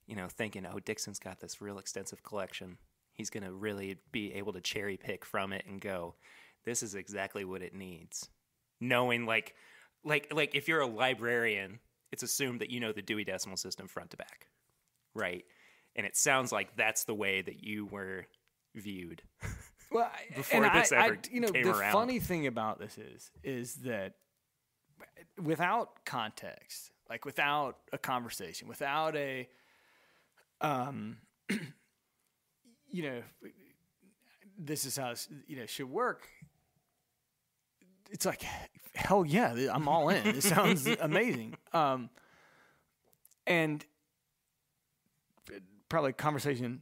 you know, thinking, oh, Dixon's got this real extensive collection. He's gonna really be able to cherry pick from it and go, this is exactly what it needs. Knowing like if you're a librarian, it's assumed that you know the Dewey Decimal System front to back, right? And it sounds like that's the way that you were viewed. Well, before this ever you know, came the around. funny thing about this is that without context, like without a conversation, without a, you know, this is how it, you know, should work. It's like, hell yeah, I'm all in. It sounds amazing. And probably a conversation,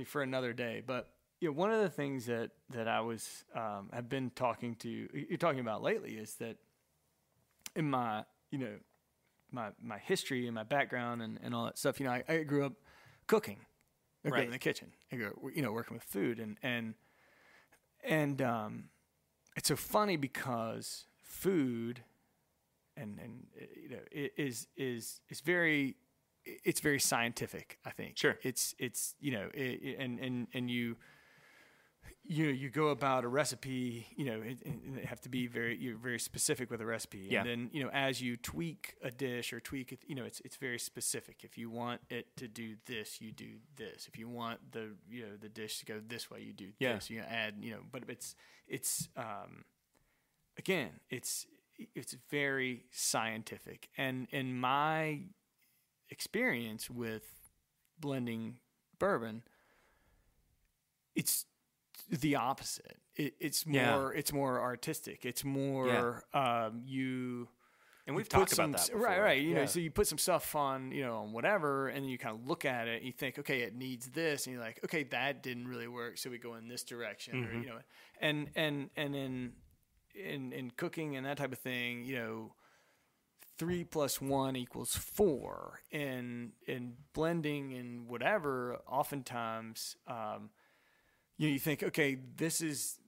for another day, but. You know, one of the things that I was have been talking about lately is that in my, you know, my history and my background and all that stuff, you know, I grew up cooking. I grew up in the kitchen. I grew up, you know, working with food and it's so funny because food and you know is very, it's very scientific, I think. Sure. It's you know, and you go about a recipe, you know, it have to be you're very specific with a recipe. Yeah. And then, you know, as you tweak a dish or tweak it, you know, it's very specific. If you want it to do this, you do this. If you want the dish to go this way, you do this. You add, you know, but it's again, it's very scientific. And in my experience with blending bourbon, it's the opposite. It's more artistic. It's more you. And we've talked about that before. Right. You know, so you put some stuff on, you know, on whatever, and then you kind of look at it and you think, okay, it needs this, and you're like, okay, that didn't really work, so we go in this direction, or you know, and in cooking and that type of thing, you know, 3 + 1 = 4. In blending and whatever, oftentimes. You think, okay, this is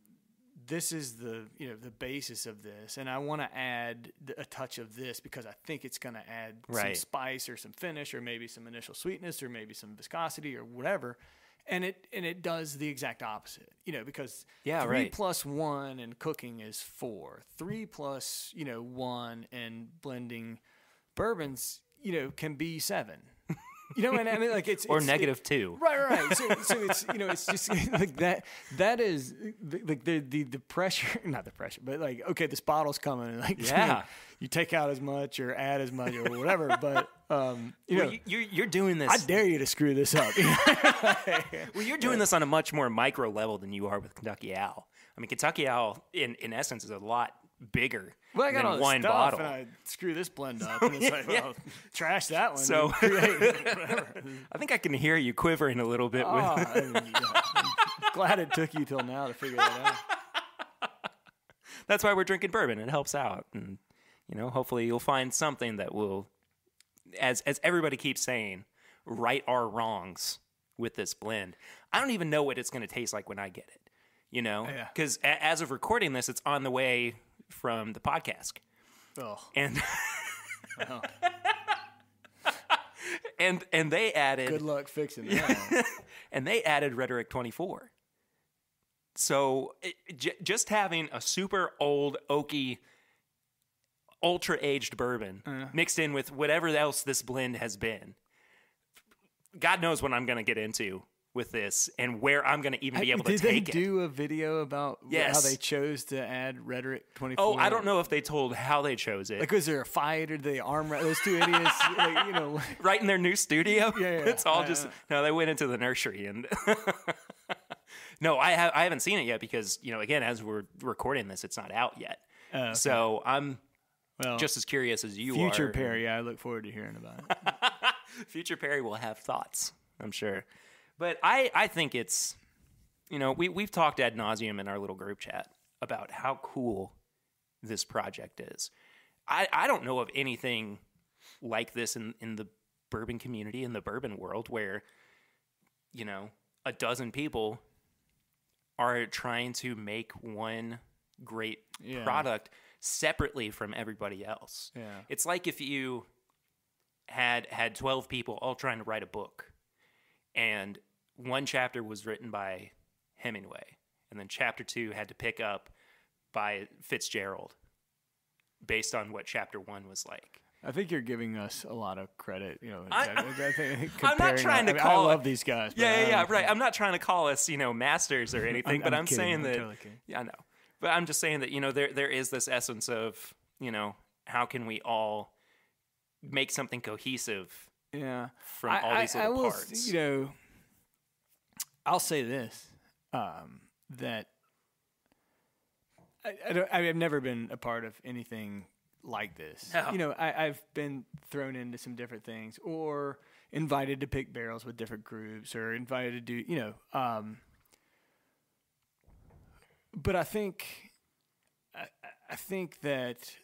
the, you know, the basis of this, and I want to add a touch of this because I think it's going to add some spice or some finish or maybe some initial sweetness or maybe some viscosity or whatever, and it does the exact opposite, because Yeah, 3 right. plus 1 in cooking is 4. 3 plus 1 in blending bourbons can be 7. You know what I mean? Like it's negative 2. Right. So it's it's just like that. That is the pressure, not the pressure, but like, okay, this bottle's coming, and like, Yeah. you take out as much or add as much or whatever. But You're doing this. I dare you to screw this up. Well, you're doing this on a much more micro level than you are with Kentucky Owl. I mean, Kentucky Owl, in essence, is a lot bigger Well, I got all than this one stuff, bottle. and I screw this blend up, and it's like, well, trash that one. So- and create whatever. I think I can hear you quivering a little bit. Oh, I'm glad it took you till now to figure that out. That's why we're drinking bourbon. It helps out, and hopefully you'll find something that will, as everybody keeps saying, right our wrongs with this blend. I don't even know what it's going to taste like when I get it. Yeah. Because as of recording this, it's on the way from the podcast, Oh, and well, and they added good luck fixing that. and they added Rhetoric 24. So just having a super old oaky, ultra aged bourbon mixed in with whatever else this blend has been, God knows what I'm going to get into with this and where I'm going to even be able to Did take they it. do a video about how Yes. they chose to add Rhetoric 24? Oh, I don't know if they told how they chose it. Like, was there a fight, or did they arm wrestle those two idiots? Like, Right in their new studio. Yeah. It's all just no. They went into the nursery and no, I haven't seen it yet because again, as we're recording this, it's not out yet. Okay. So I'm well, just as curious as you future are. Perry, I look forward to hearing about it. Future Perry will have thoughts, I'm sure. But I think it's we've talked ad nauseum in our little group chat about how cool this project is. I don't know of anything like this in the bourbon community, in the bourbon world, where a dozen people are trying to make one great Yeah. product separately from everybody else. Yeah. It's like if you had 12 people all trying to write a book, and one chapter was written by Hemingway, and then chapter 2 had to pick up by Fitzgerald based on what chapter 1 was like. I think you're giving us a lot of credit. I- I think I'm not comparing trying to I call love it- these guys. but Yeah, I- right. I'm not trying to call us, masters or anything, but I'm kidding. saying I'm that. totally kidding. Yeah, I know. But I'm just saying that there is this essence of how can we all make something cohesive Yeah. from all these little will, parts. I'll say this, that I've never been a part of anything like this. No. I've been thrown into some different things, or invited to pick barrels with different groups, or invited to do, but I think that,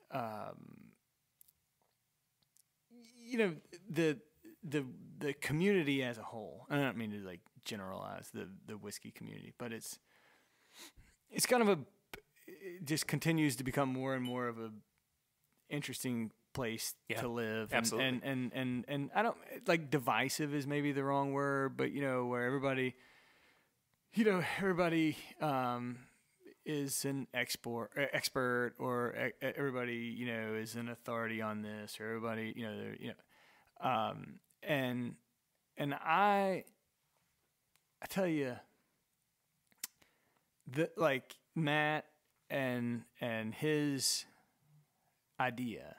the community as a whole, and I don't mean to like generalize the whiskey community, but it's kind of it just continues to become more and more of a interesting place to live. Absolutely. And I don't like divisive is maybe the wrong word, but where everybody is an expert, or everybody is an authority on this, or everybody and I tell you that, like, Matt and his idea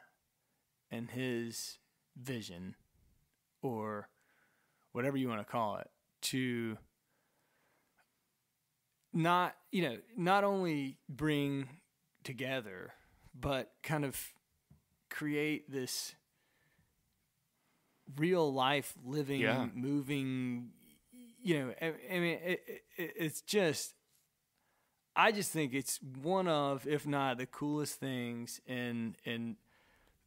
and his vision, or whatever you want to call it, to not only bring together, but kind of create this real life, living, moving, I mean, it's just, I just think it's one of, if not the coolest things in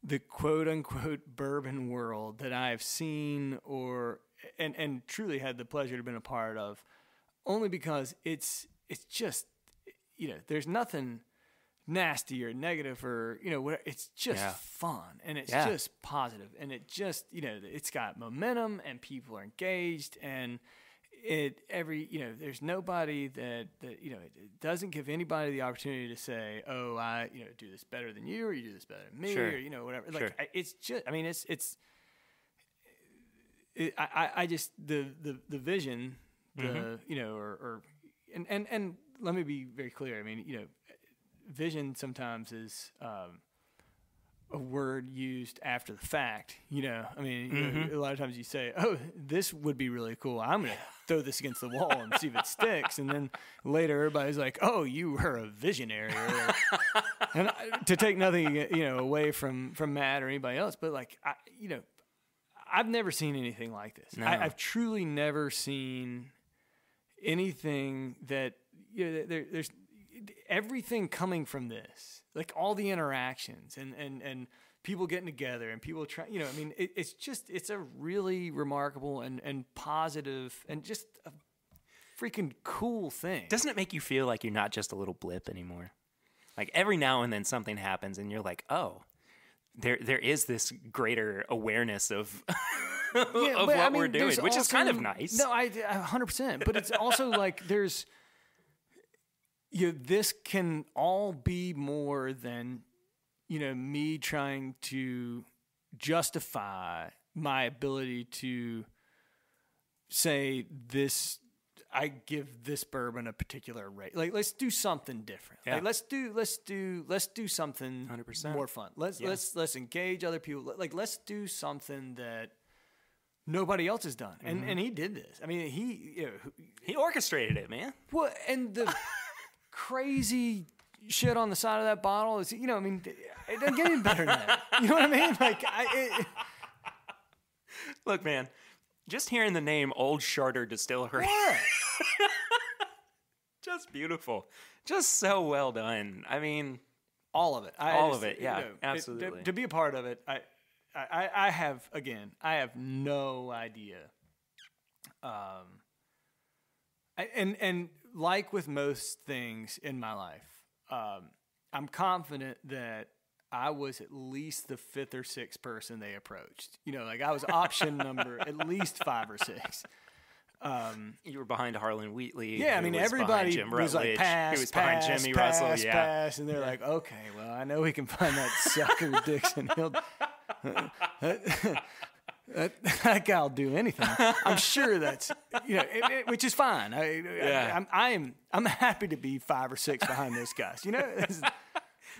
the quote unquote bourbon world that I've seen, and truly had the pleasure to have been a part of, only because it's just, there's nothing nasty or negative or whatever. It's just fun, and it's just positive, and it just it's got momentum, and people are engaged, and there's nobody that it doesn't give anybody the opportunity to say, oh, I do this better than you, or you do this better than me, Sure. or whatever. Sure. Like it's just, I mean, I just the vision, and let me be very clear. I mean, vision sometimes is a word used after the fact. I mean, a lot of times you say, "Oh, this would be really cool. I'm going to throw this against the wall and see if it sticks." And then later, everybody's like, "Oh, you were a visionary." And to take nothing, away from Matt or anybody else, but like, I've never seen anything like this. No. I've truly never seen anything that there's everything coming from this, like all the interactions and people getting together and people trying, it's a really remarkable and positive and just a freaking cool thing. Doesn't it make you feel like you're not just a little blip anymore? Like every now and then something happens and you're like, oh, there is this greater awareness of what we're doing, which is kind of nice. No, I 100%. But it's also like there's this can all be more than me trying to justify my ability to say this. I give this bourbon a particular rate. Like, let's do something different. Yeah. Like, let's do something 100%. more fun. Let's engage other people. Like, let's do something that nobody else has done. And he did this. I mean, He orchestrated it, man. well, and the crazy shit on the side of that bottle is, it doesn't get any better than that. You know what I mean? Like, Look, man, just hearing the name Old Charter Distillery. what? Just beautiful. Just so well done. I mean, All of it. All of it, yeah, absolutely. To be a part of it, I have no idea. And like with most things in my life, I'm confident that I was at least the fifth or sixth person they approached. Like I was option number at least 5 or 6. you were behind Harlan Wheatley. Yeah, I who mean, was everybody behind Jim was like, Rutledge, pass, who was pass, behind Jimmy pass, Russell. Yeah. pass. And they're like, okay, well, I know we can find that sucker Dixon. That guy'll do anything. I'm sure that's, which is fine. I'm happy to be 5 or 6 behind those guys.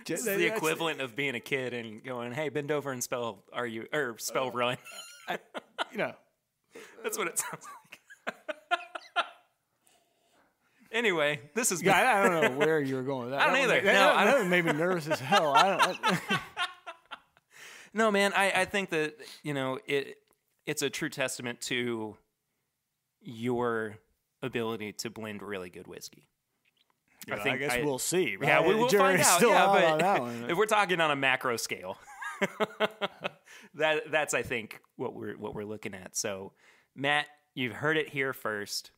This is the equivalent of being a kid and going, "Hey, bend over and spell run." That's what it sounds like. Anyway, this is. I don't know where you were going with that. I don't either. That made me nervous as hell. No, man, I think that it's a true testament to your ability to blend really good whiskey. I guess we'll see. Right? Yeah, we will find out. Still out but on that one. if we're talking on a macro scale, that's I think what we're looking at. So, Matt, you've heard it here first.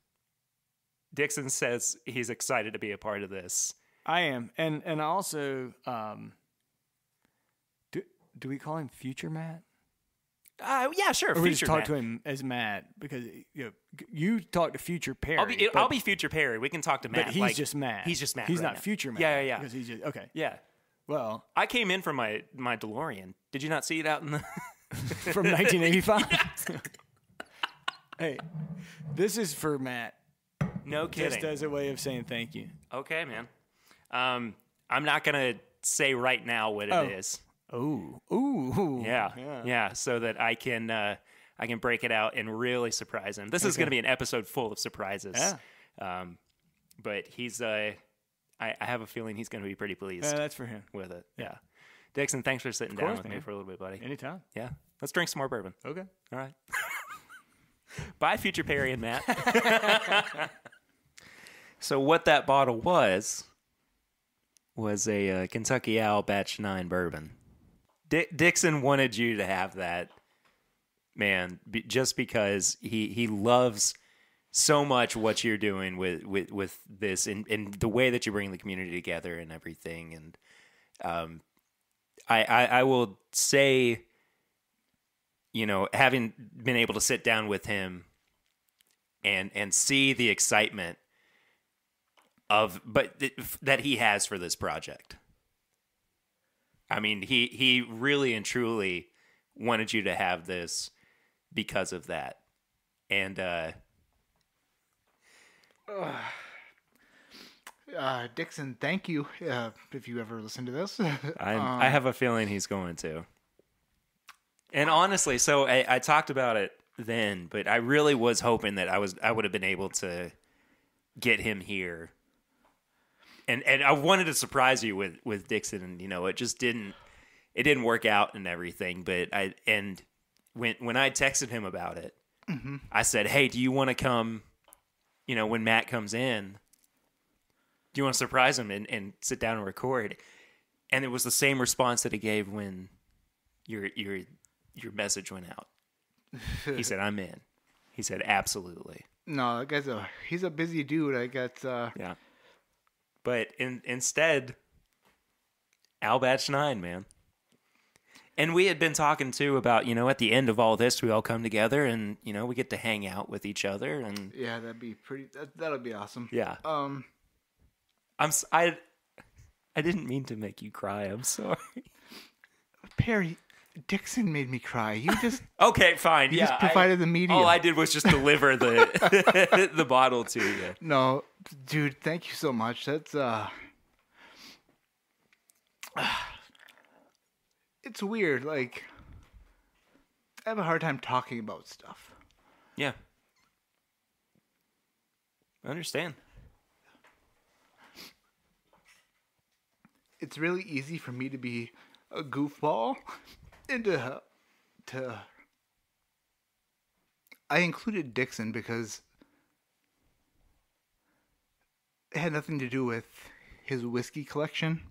Dixon says he's excited to be a part of this. I am, and also, do we call him Future Matt? Yeah, sure. Or we just Future talk Matt. to him as Matt because you talk to Future Perry. I'll be Future Perry. We can talk to Matt. But he's just Matt. He's just Matt. He's right not now. Future Matt. Yeah. Because he's just okay. Yeah. Well, I came in from my DeLorean. Did you not see it out in the from 1985. Hey, this is for Matt. No kidding. Just as a way of saying thank you. Okay, man. I'm not gonna say right now what it is. Ooh. Yeah. So that I can break it out and really surprise him. This is gonna be an episode full of surprises. Yeah. But he's I have a feeling he's gonna be pretty pleased That's for him. with it. Yeah. Dixon, thanks for sitting down course, with me man. for a little bit, buddy. Anytime. Yeah. Let's drink some more bourbon. Okay. All right. Bye, Future Perry and Matt. So what that bottle was a Kentucky Owl Batch 9 bourbon. Dixon wanted you to have that, man, just because he loves so much what you're doing with this and the way that you bring the community together and everything. And I will say, having been able to sit down with him and see the excitement that he has for this project. I mean, he really and truly wanted you to have this because of that. And Dixon, thank you if you ever listen to this. I have a feeling he's going to. And honestly, so I talked about it then, but I really was hoping that I would have been able to get him here. And I wanted to surprise you with Dixon, and it just didn't work out and everything. But when I texted him about it, mm-hmm. I said, "Hey, do you want to come? When Matt comes in, do you want to surprise him and sit down and record?" And it was the same response that he gave when your message went out. He said, "I'm in." He said, "Absolutely." No, that guy's he's a busy dude. I got yeah. But instead, Al Batch 9, man. And we had been talking too about, at the end of all this, we all come together and, we get to hang out with each other. And yeah, that'd be that'll be awesome. Yeah. I didn't mean to make you cry. I'm sorry. Perry, Dixon made me cry. You just okay, fine. You just provided the medium. All I did was just deliver the the bottle to you. No, dude, thank you so much. That's it's weird. Like, I have a hard time talking about stuff. Yeah, I understand. It's really easy for me to be a goofball. And I included Dixon because it had nothing to do with his whiskey collection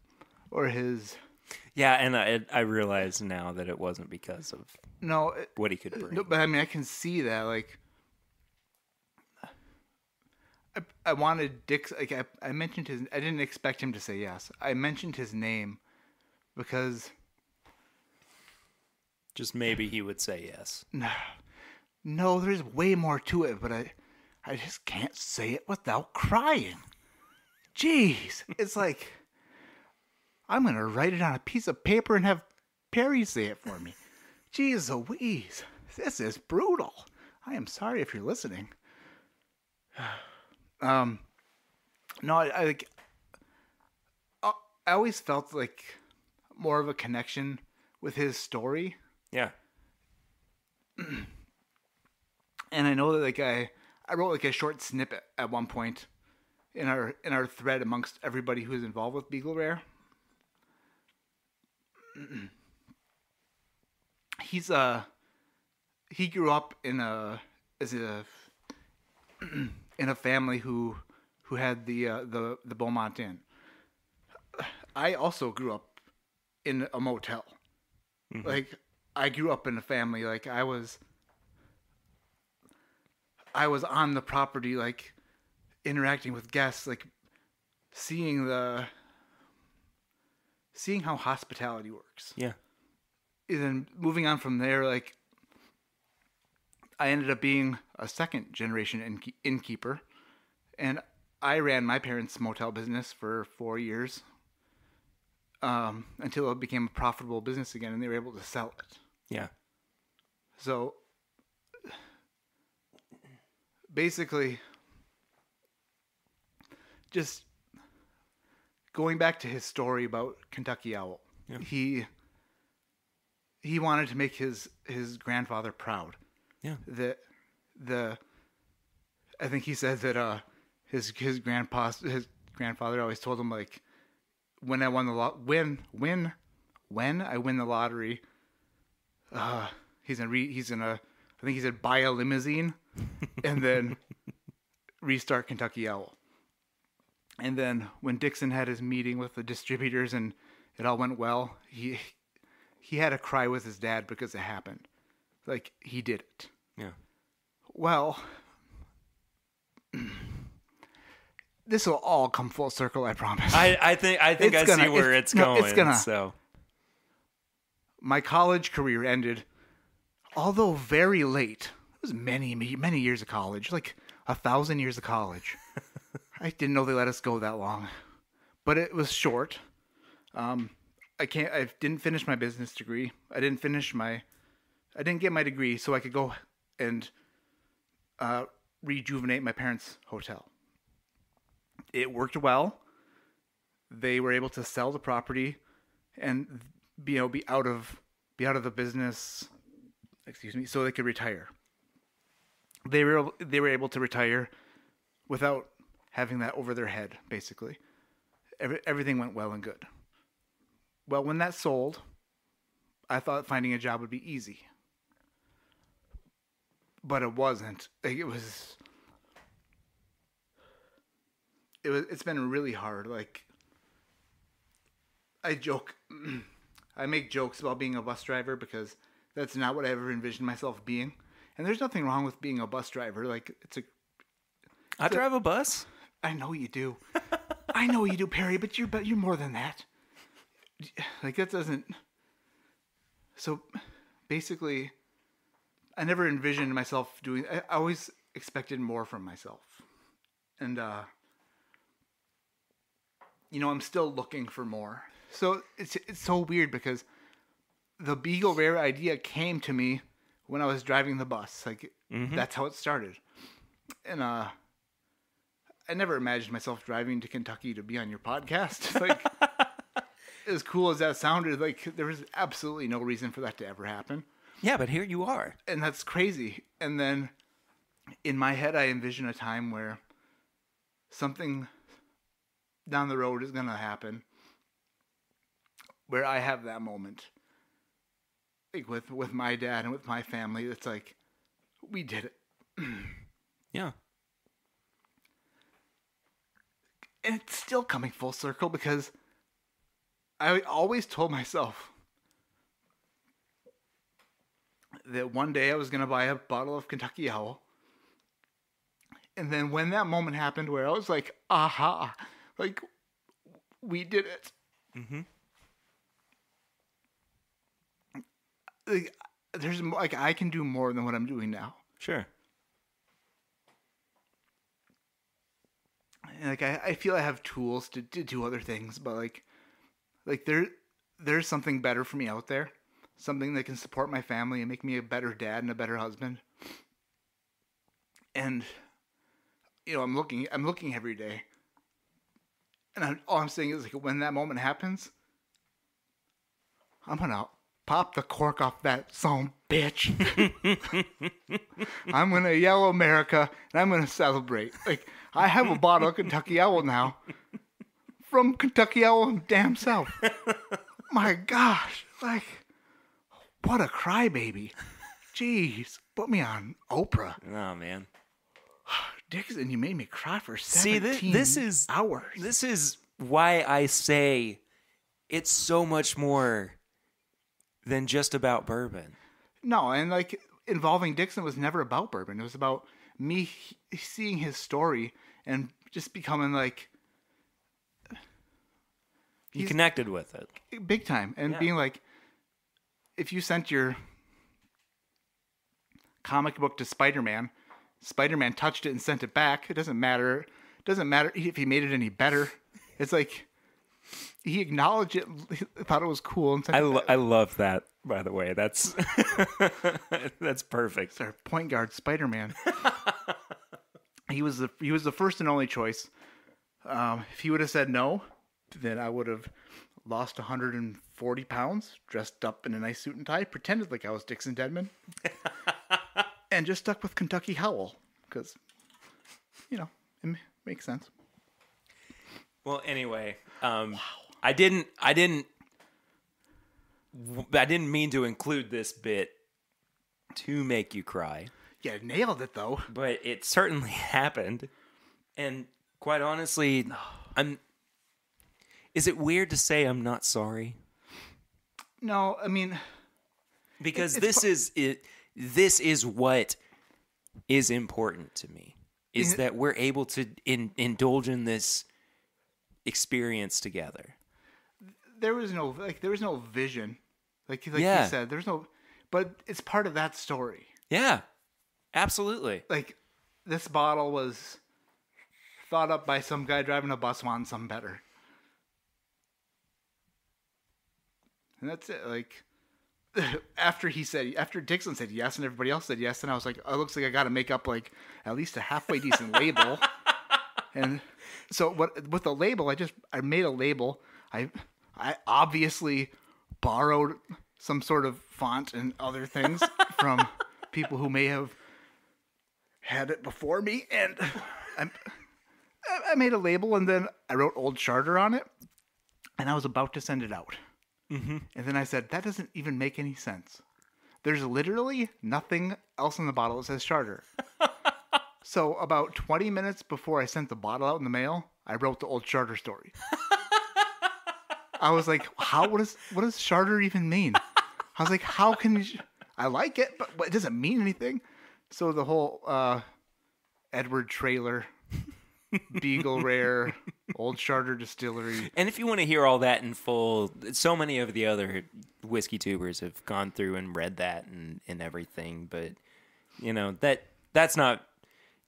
or his... Yeah, and I realize now that it wasn't because of what he could bring. No, but I mean, I can see that. Like, I wanted Dixon... Like, I mentioned his... I didn't expect him to say yes. I mentioned his name because... Just maybe he would say yes. No, there's way more to it, but I just can't say it without crying. Jeez. It's like, I'm going to write it on a piece of paper and have Perry say it for me. Jeez Louise. This is brutal. I am sorry if you're listening. No, I always felt like more of a connection with his story. Yeah. And I know that like I wrote like a short snippet at one point in our thread amongst everybody who's involved with Beagle Rare. He grew up in a family who had the Beaumont Inn. I also grew up in a motel. Mm-hmm. Like, I grew up in a family, like, I was on the property, like, interacting with guests, like, seeing how hospitality works. Yeah. And then moving on from there, like, I ended up being a second generation innkeeper, and I ran my parents' motel business for 4 years. Until it became a profitable business again and they were able to sell it. Yeah. So, basically, just going back to his story about Kentucky Owl, yeah. He wanted to make his grandfather proud. Yeah. I think he said that his grandfather always told him, like, when I won the when I win the lottery, he's gonna I think he said buy a limousine and then restart Kentucky Owl. And then when Dixon had his meeting with the distributors and it all went well, he had to cry with his dad because it happened. Like, he did it. Yeah. Well, this will all come full circle, I promise. I think I see where it's going. It's gonna. So, my college career ended, although very late. It was many years of college, like 1,000 years of college. I didn't know they let us go that long, but it was short. I didn't finish my business degree. I didn't get my degree so I could go and rejuvenate my parents' hotel. It worked well. They were able to sell the property and be out of the business. Excuse me, so they could retire. They were able to retire without having that over their head. Basically, everything went well and good. Well, when that sold, I thought finding a job would be easy, but it wasn't. Like, it's been really hard. Like, I make jokes about being a bus driver because that's not what I ever envisioned myself being. And there's nothing wrong with being a bus driver. Like, I drive a bus. I know you do. I know you do, Perry, but you're more than that. Like, that doesn't. So basically, I never envisioned myself doing. I always expected more from myself. And I'm still looking for more. So it's so weird because the Beagle Rare idea came to me when I was driving the bus. Like, That's how it started. And I never imagined myself driving to Kentucky to be on your podcast. Like, as cool as that sounded, like, there was absolutely no reason for that to ever happen. Yeah, but here you are. And that's crazy. And then in my head, I envision a time where something down the road is going to happen where I have that moment, like with my dad and with my family. It's like, we did it. Yeah. And it's still coming full circle because I always told myself that one day I was going to buy a bottle of Kentucky Owl. And then when that moment happened where I was like, aha, like, we did it. Mm-hmm. Like, I can do more than what I'm doing now. Sure. And like, I feel I have tools to do other things, but like there's something better for me out there, something that can support my family and make me a better dad and a better husband. And I'm looking every day, and all I'm saying is, like, when that moment happens, I'm gonna pop the cork off that son bitch. I'm gonna yell America, and I'm gonna celebrate. Like, I have a bottle of Kentucky Owl now from Kentucky Owl damn South. My gosh, like, what a crybaby. Jeez, put me on Oprah. Oh, man. Dixon, you made me cry for 17 hours. This is why I say it's so much more than just about bourbon. No, and like, involving Dixon was never about bourbon. It was about me seeing his story and just becoming like, you connected with it big time, and being like, if you sent your comic book to Spider-Man touched it and sent it back. It doesn't matter. It doesn't matter if he made it any better. It's like, he acknowledged it, thought it was cool, and sent it back. I love that, by the way. That's that's perfect. It's our point guard, Spider-Man. He was the first and only choice. If he would have said no, then I would have lost 140 pounds, dressed up in a nice suit and tie, pretended like I was Dixon Deadman, and just stuck with Kentucky Owl because, it makes sense. Well, anyway, I didn't mean to include this bit to make you cry. Yeah, nailed it though. But it certainly happened. And quite honestly, is it weird to say I'm not sorry? No, I mean, because this is what is important to me, is that we're able to indulge in this experience together. There was no vision. Like you said, there's no, but it's part of that story. Yeah, absolutely. Like, this bottle was thought up by some guy driving a bus wanting something better. And that's it. Like, after Dixon said yes and everybody else said yes, and I was like, oh, it looks like I got to make up like at least a halfway decent label. And so with the label, I made a label. I obviously borrowed some sort of font and other things from people who may have had it before me, and I made a label, and then I wrote Old Charter on it, and I was about to send it out. Mm-hmm. And then I said, that doesn't even make any sense. There's literally nothing else in the bottle that says Charter. So about 20 minutes before I sent the bottle out in the mail, I wrote the Old Charter story. I was like, what does Charter even mean? I was like, how can you... I like it, but it doesn't mean anything. So the whole Edward Trailer, Beagle Rare, Old Charter Distillery. And if you want to hear all that in full, so many of the other whiskey tubers have gone through and read that and everything. But, that's not...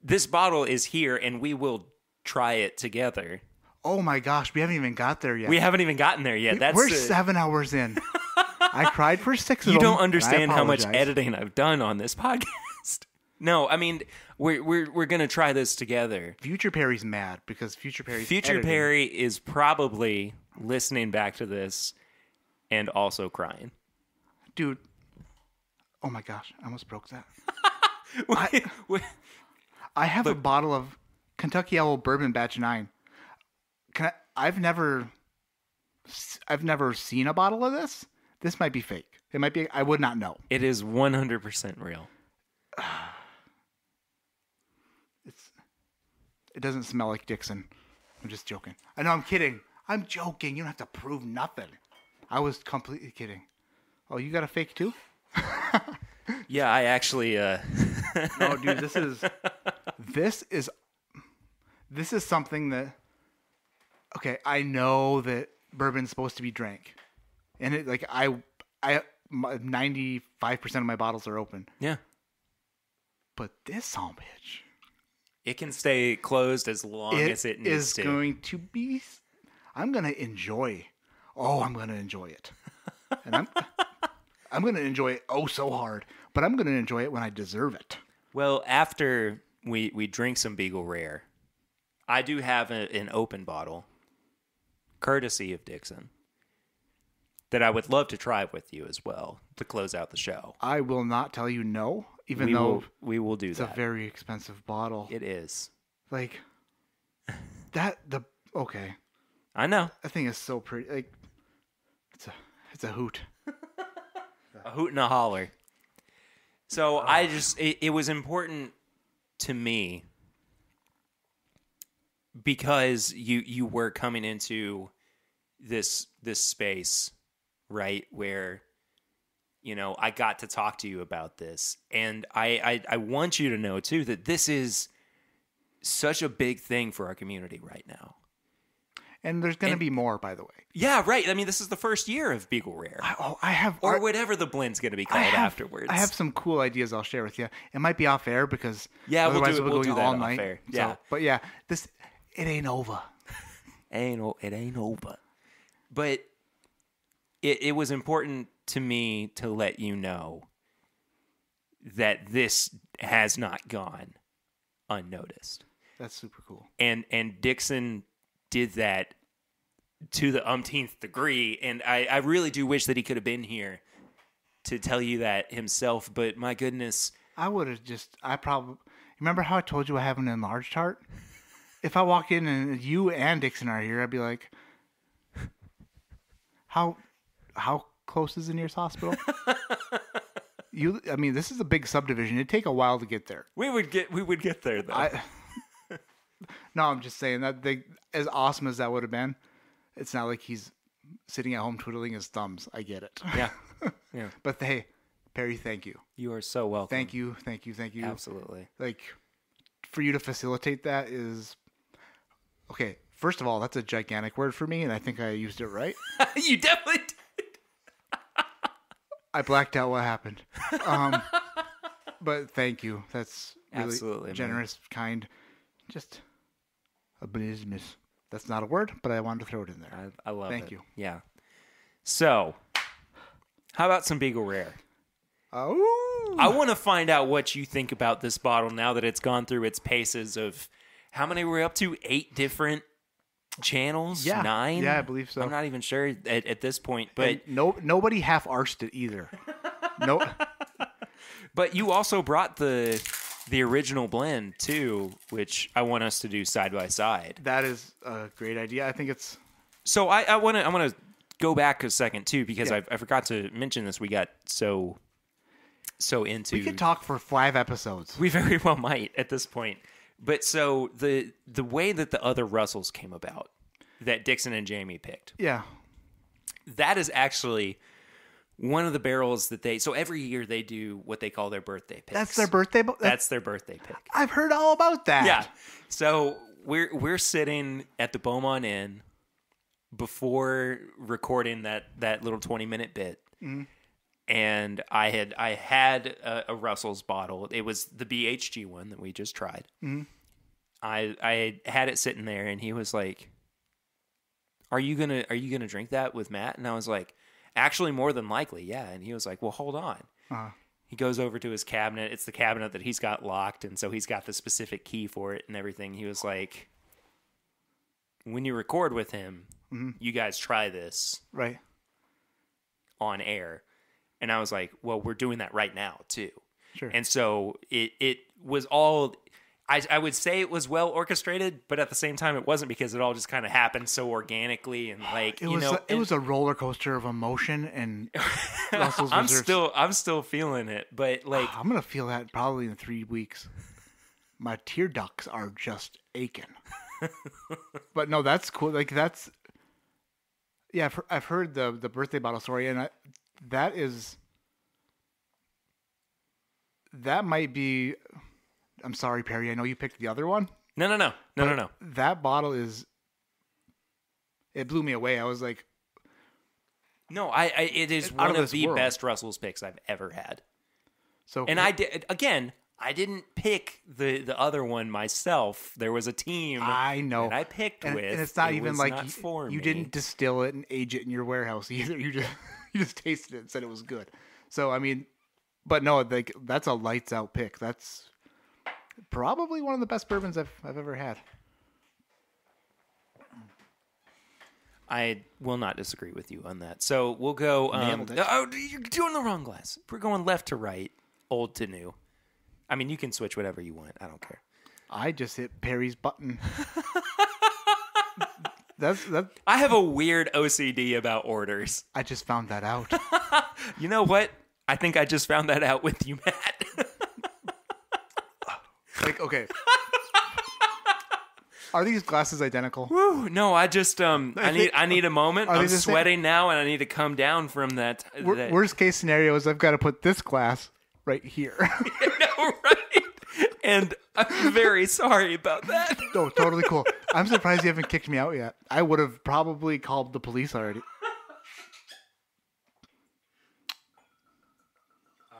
This bottle is here, and we will try it together. Oh my gosh, we haven't even got there yet. We haven't even gotten there yet. We're 7 hours in. I cried for 6 of them. You don't understand how much editing I've done on this podcast. No, I mean, we're gonna try this together. Future Perry's mad because Future Future Perry is probably listening back to this and also crying. Dude, oh my gosh, I almost broke that. I have a bottle of Kentucky Owl Bourbon Batch 9. I've never seen a bottle of this. This might be fake. It might be. I would not know. It is 100% real. It doesn't smell like Dixon. I'm just joking. I know. I'm kidding. I'm joking. You don't have to prove nothing. I was completely kidding. Oh, you got a fake too? Yeah, I actually. No, dude. This is something that. Okay, I know that bourbon's supposed to be drank, and it 95% of my bottles are open. Yeah, but this son bitch, it can stay closed as long as it needs to. It is going to be. I'm gonna enjoy. Oh, I'm gonna enjoy it, and I'm gonna enjoy it so hard. But I'm gonna enjoy it when I deserve it. Well, after we drink some Beagle Rare, I do have an open bottle, courtesy of Dixon, that I would love to try with you as well to close out the show. I will not tell you no, even though we will do it's that. a very expensive bottle. It is. Like okay. I know. That thing is so pretty. Like it's a hoot. A hoot and a holler. So it was important to me because you were coming into this space, right, where I got to talk to you about this, and I want you to know too that this is such a big thing for our community right now. And there's going to be more, by the way. Yeah, right. I mean, this is the first year of Beagle Rare. I have... Or whatever the blend's going to be called afterwards. I have some cool ideas I'll share with you. It might be off air because... Yeah, otherwise we'll do that all off night. air. So, yeah. But yeah, it ain't over. It ain't over. But it was important to me to let you know that this has not gone unnoticed. That's super cool. And Dixon did that to the umpteenth degree, and I really do wish that he could have been here to tell you that himself, but my goodness. Remember how I told you I have an enlarged heart? If I walk in and you and Dixon are here, I'd be like, how close is the nearest hospital? This is a big subdivision. It'd take a while to get there. We would get there though. No, I'm just saying that as awesome as that would have been, it's not like he's sitting at home twiddling his thumbs. I get it. Yeah. Yeah. But hey, Perry, thank you. You are so welcome. Thank you. Absolutely. Like, for you to facilitate that is... Okay, first of all, that's a gigantic word for me, and I think I used it right. You definitely did. I blacked out what happened. But thank you. That's Really Absolutely, man. generous, kind, just a business. That's not a word, but I wanted to throw it in there. I love it. Thank you. Yeah. So, how about some Beagle Rare? Oh, I want to find out what you think about this bottle now that it's gone through its paces of how many we're up to? 8 different channels? Yeah. 9? Yeah, I believe so. I'm not even sure at this point, but nobody half-arsed it either. No, but you also brought the original blend too, which I want us to do side by side. that is a great idea. I think it's So I want to go back a second too because Yeah. I forgot to mention this. We got so into. we could talk for 5 episodes. We very well might at this point. But so the way that the other Russells came about, that Dixon and Jamie picked, Yeah, that is actually one of the barrels that so every year they do what they call their birthday picks. that's their birthday. That's their birthday pick. I've heard all about that. Yeah. So we're sitting at the Beaumont Inn before recording that little 20-minute bit. Mm-hmm. And I had a Russell's bottle. It was the BHG one that we just tried. Mm-hmm. I had it sitting there, and he was like, "Are you gonna drink that with Matt?" And I was like, "Actually, more than likely, yeah." And he was like, "Well, hold on." Uh-huh. He goes over to his cabinet. It's the cabinet that he's got locked, and so he's got the specific key for it and everything. He was like, "When you record with him, you guys try this Right. on air." And I was like, well, we're doing that right now too. Sure. And so it was all, I would say it was well orchestrated, but at the same time it wasn't because it all just kind of happened so organically and like, It was a roller coaster of emotion and Russell's Reserves. I'm still feeling it, but like, I'm gonna feel that probably in 3 weeks. My tear ducts are just aching. But no, that's cool. Like that's, yeah. I've heard the birthday bottle story, and that might be. I'm sorry, Perry. I know you picked the other one. no. That bottle is. It blew me away. I was like, No, it is out one of of this the world. best Russell's picks I've ever had. so. And I didn't pick the other one myself. There was a team I know. that I picked and, with. and it's not It even was like not for you me. didn't distill it and age it in your warehouse either. You just tasted it and said it was good. So I mean, but no, like that's a lights out pick. That's probably one of the best bourbons I've ever had. I will not disagree with you on that. So we'll go. Nailed it. Oh, you're doing the wrong glass. We're going left to right, old to new. I mean, you can switch whatever you want. I don't care. I just hit Perry's button. That's that. I have a weird OCD about orders. I just found that out. You know what? I think I just found that out with you, Matt. Like, okay. Are these glasses identical? Whew, no, I just I need a moment. Are they I'm the same? sweating now, and I need to come down from that. Worst case scenario is I've got to put this glass right here. No, right? And I'm very sorry about that. No, totally cool. I'm surprised you haven't kicked me out yet. I would have probably called the police already. Oh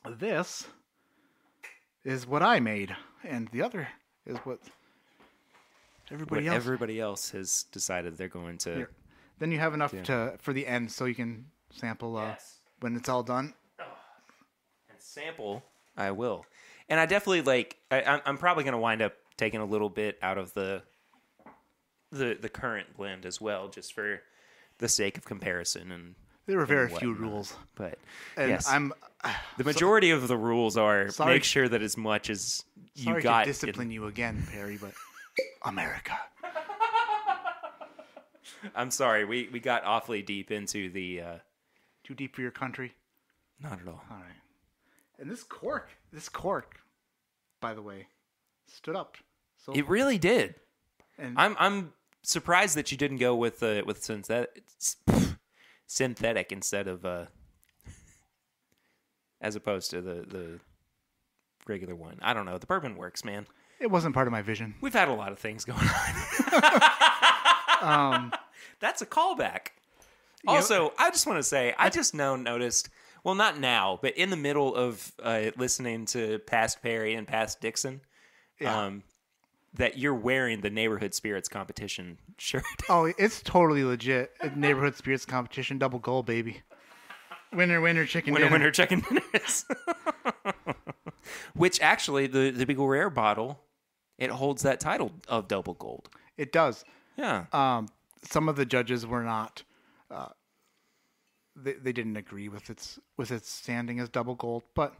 man. This is what I made, and the other is what everybody What else. everybody else has decided they're going to. Here. Then you have enough for the end, so you can sample Yes. when it's all done. And sample, I will. And I definitely like. I'm probably going to wind up taking a little bit out of the current blend as well, just for the sake of comparison. And There were very few whatnot. rules, but and yes, I'm the majority of the rules are Sorry. make sure that as much as you sorry got. to discipline you again, Perry, but America. I'm sorry, we got awfully deep into the. Too deep for your country. Not at all. All right. And this cork, by the way, stood up. So It really did. and I'm surprised that you didn't go with synthetic instead of as opposed to the regular one. I don't know. The bourbon works, man. it wasn't part of my vision. We've had a lot of things going on. That's a callback. Also, I just want to say, I just now noticed Well, not now, but in the middle of listening to Past Perry and Past Dixon, that you're wearing the Neighborhood Spirits competition shirt. Oh, it's totally legit. Neighborhood Spirits competition, double goal, baby. Winner, winner, chicken dinner. Winner, chicken dinners. Which actually, the Beagle Rare bottle, it holds that title of double gold. It does. Yeah. Some of the judges were not. They didn't agree with its standing as double gold, but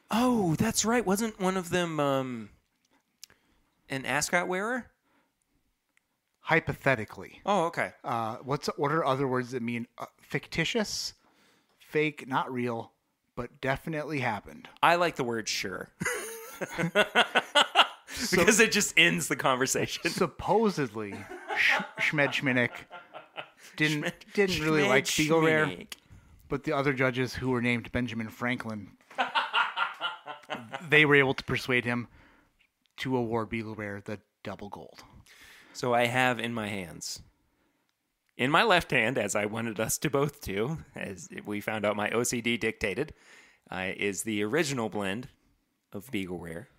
oh, that's right. Wasn't one of them an ascot wearer? hypothetically, Oh, okay. what are other words that mean fictitious, fake, not real, but definitely happened? I like the word sure. Because it just ends the conversation. Supposedly, Schmed Schminnick didn't really like Beagle Rare, but the other judges who were named Benjamin Franklin, they were able to persuade him to award Beagle Rare the double gold. So I have in my hands, in my left hand, as I wanted us to both do, as we found out my OCD dictated, is the original blend of Beagle Rare.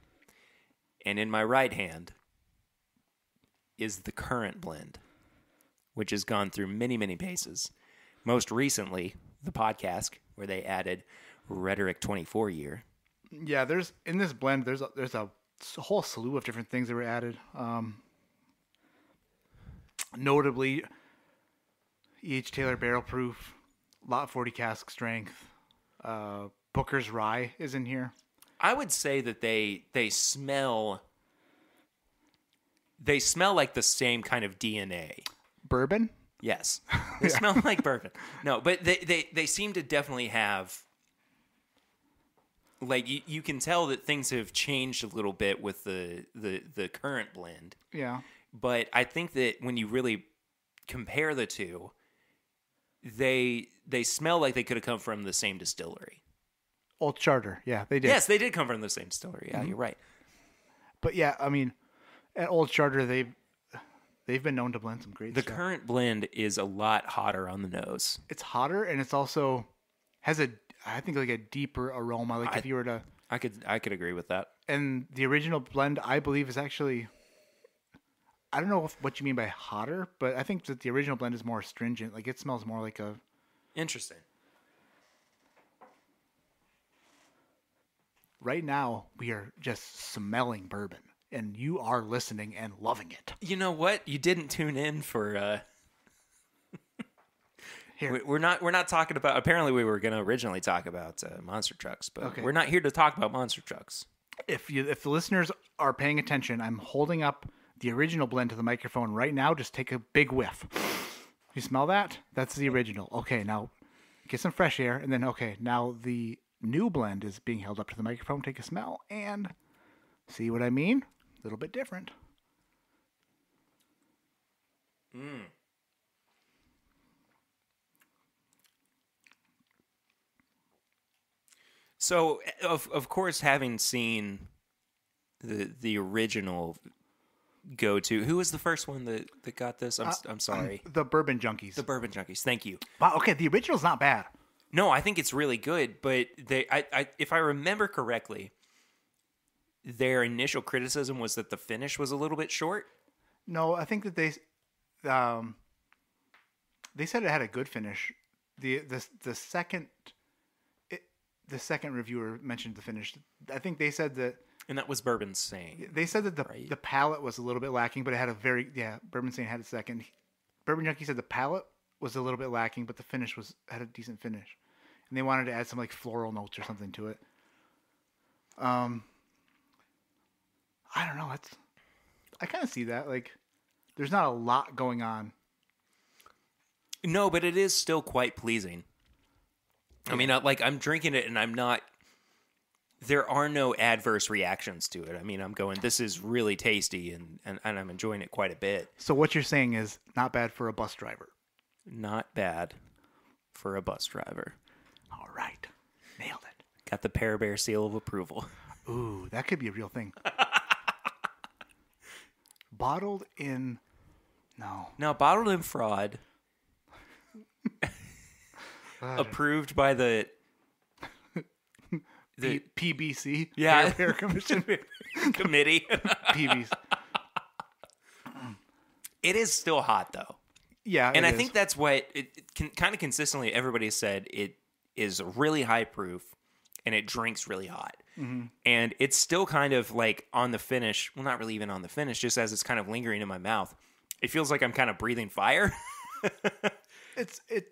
And in my right hand is the current blend, which has gone through many, many paces. Most recently, the podcast, where they added Rhetoric 24 year. Yeah, in this blend, there's a whole slew of different things that were added. Notably, E.H. Taylor Barrel Proof, Lot 40 Cask Strength, Booker's Rye is in here. I would say that they smell like the same kind of DNA. Bourbon? Yes. They smell like bourbon. No, but they seem to definitely have, like, you can tell that things have changed a little bit with the current blend. Yeah. But I think that when you really compare the two, they smell like they could have come from the same distillery. Old Charter. Yeah, they did. Yes, they did come from the same distillery. Yeah, You're right. But yeah, I mean, at Old Charter, they've been known to blend some great The stuff. current blend is a lot hotter on the nose. It's hotter, and it's also has I think like a deeper aroma. Like if you were to, I could agree with that. and the original blend, I believe, is actually, I don't know what you mean by hotter, but I think that the original blend is more astringent. Like it smells more like a. Interesting. Right now, we are just smelling bourbon, and you are listening and loving it. You know what? You didn't tune in for. Here. We're not talking about. Apparently, we were going to originally talk about monster trucks, but Okay. we're not here to talk about monster trucks. If the listeners are paying attention, I'm holding up the original blend to the microphone right now. Just take a big whiff. You smell that? That's the original. Okay, now get some fresh air, and then now the new blend is being held up to the microphone. Take a smell and see what I mean. A little bit different. So, of course, having seen the original go-to, who was the first one that got this? I'm sorry. The Bourbon Junkies. The Bourbon Junkies. Thank you. Wow. Okay, the original's not bad. No, I think it's really good, but if I remember correctly, their initial criticism was that the finish was a little bit short. No, I think that they said it had a good finish. The second reviewer mentioned the finish. I think they said that. And that was Bourbon's saying. They said that the palate was a little bit lacking, but it had Bourbon saying had a second. Bourbon Junkie said the palate was a little bit lacking, but the finish had a decent finish, and they wanted to add some like floral notes or something to it. I don't know. I kind of see that. Like, there's not a lot going on. No, but it is still quite pleasing. I mean, I'm drinking it and I'm not. There are no adverse reactions to it. I mean, I'm going, this is really tasty and I'm enjoying it quite a bit. So what you're saying is not bad for a bus driver. Not bad for a bus driver. All right. Nailed it. Got the Pear Bear seal of approval. Ooh, that could be a real thing. Bottled in... No. Now, bottled in fraud. Approved by the PBC. Yeah. Fair Commission. committee. PBC. It is still hot though. Yeah, And it I is. think that's what kind of consistently everybody said it is really high proof and it drinks really hot. Mm-hmm. And it's still kind of like on the finish. Well, not really even on the finish, just as it's kind of lingering in my mouth. It feels like I'm kind of breathing fire. The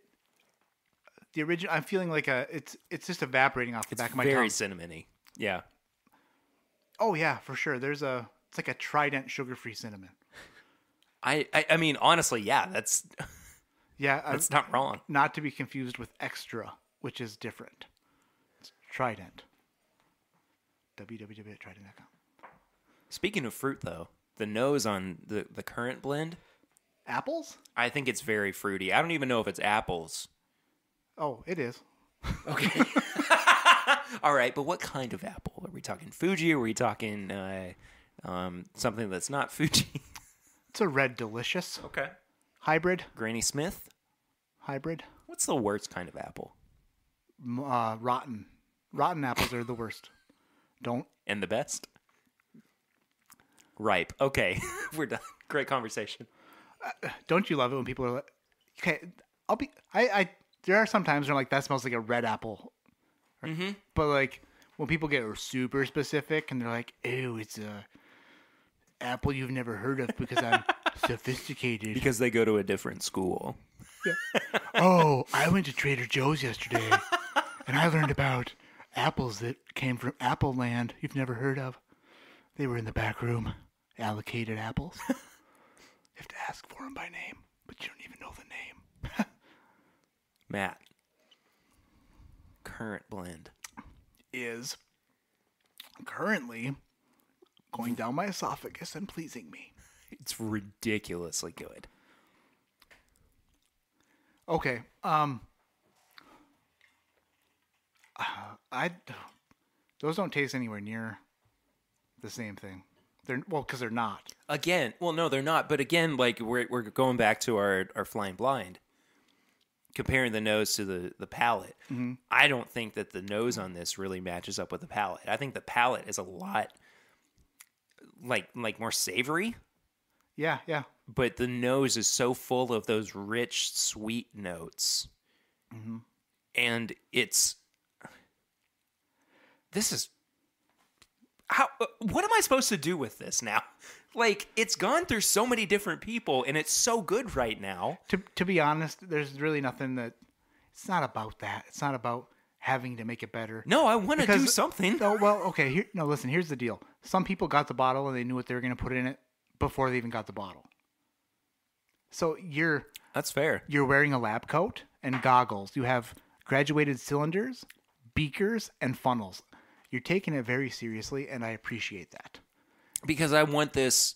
original. I'm feeling like it's just evaporating off the back of my Very tongue. cinnamony. Yeah. Oh yeah, for sure. It's like a Trident sugar-free cinnamon. I mean, honestly, yeah, that's Yeah, not wrong. not to be confused with Extra, which is different. It's Trident. www.trident.com. Speaking of fruit, though, the nose on the current blend, Apples? I think it's very fruity. I don't even know if it's apples. Oh, it is. Okay. All right, but what kind of apple? Are we talking Fuji? Or are we talking something that's not Fuji? It's a Red Delicious Okay. hybrid. Granny Smith? Hybrid. What's the worst kind of apple? Rotten. Rotten apples are the worst. Don't. And the best? Ripe. Okay, we're done. Great conversation. Don't you love it when people are like, okay, there are some times where I'm like, that smells like a red apple. Mm-hmm. But like, when people get super specific and they're like, ew, it's a apple you've never heard of because I'm sophisticated. Because they go to a different school. Oh, I went to Trader Joe's yesterday and I learned about apples that came from Apple Land you've never heard of. They were in the back room. Allocated apples. You have to ask for them by name, but you don't even know the name. Matt. Current blend. Is currently going down my esophagus and pleasing me. It's ridiculously good. Okay. Those don't taste anywhere near the same thing. Because they're not. Again, well, no, they're not. But again, like we're going back to our flying blind, comparing the nose to the palate. Mm-hmm. I don't think that the nose on this really matches up with the palate. I think the palate is a lot like more savory. Yeah, yeah. But the nose is so full of those rich, sweet notes. Mm-hmm. And this is... what am I supposed to do with this now? Like, it's gone through so many different people, and it's so good right now. To be honest, there's really nothing that... It's not about that. It's not about having to make it better. No, I want to do something. No, well, okay. Listen, here's the deal. Some people got the bottle, and they knew what they were going to put in it before they even got the bottle. So That's fair. You're wearing a lab coat and goggles. You have graduated cylinders, beakers, and funnels. You're taking it very seriously, and I appreciate that. Because I want this,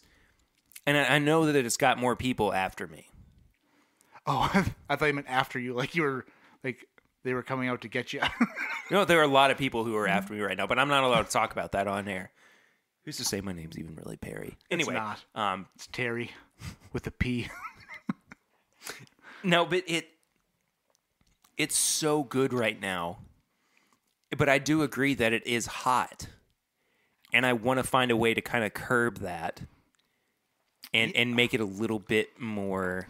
and I know that it's got more people after me. Oh, I thought you meant after you. Like you were, like they were coming out to get you. No, there are a lot of people who are after me right now, but I'm not allowed to talk about that on air. Who's to say my name's even really Perry? Anyway, it's not. It's Terry with a P. No, but it's so good right now. But I do agree that it is hot. And I want to find a way to kind of curb that and make it a little bit more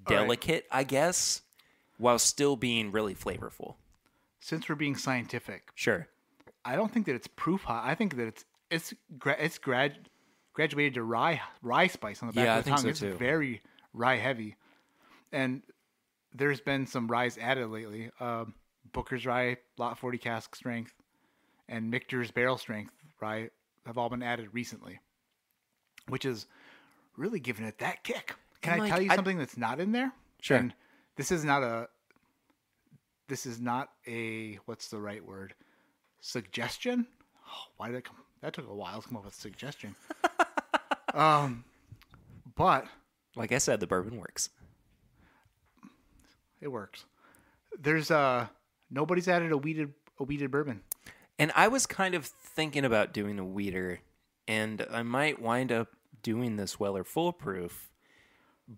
delicate, right, I guess, while still being really flavorful. Since we're being scientific. Sure. I don't think that it's proof hot. I think that it's graduated to rye spice on the back of the tongue. Think so too. It's very rye heavy. And there's been some ryes added lately. Booker's Rye, Lot 40 cask strength, and Michter's barrel strength rye have all been added recently, which is really giving it that kick. Can I tell you something that's not in there? Sure. And this is not a what's the right word? Suggestion? Oh, why did that come? That took a while to come up with suggestion. But like I said, the bourbon works. It works. There's nobody's added a weeded bourbon. And I was kind of thinking about doing a weeder, and I might wind up doing this Weller Foolproof,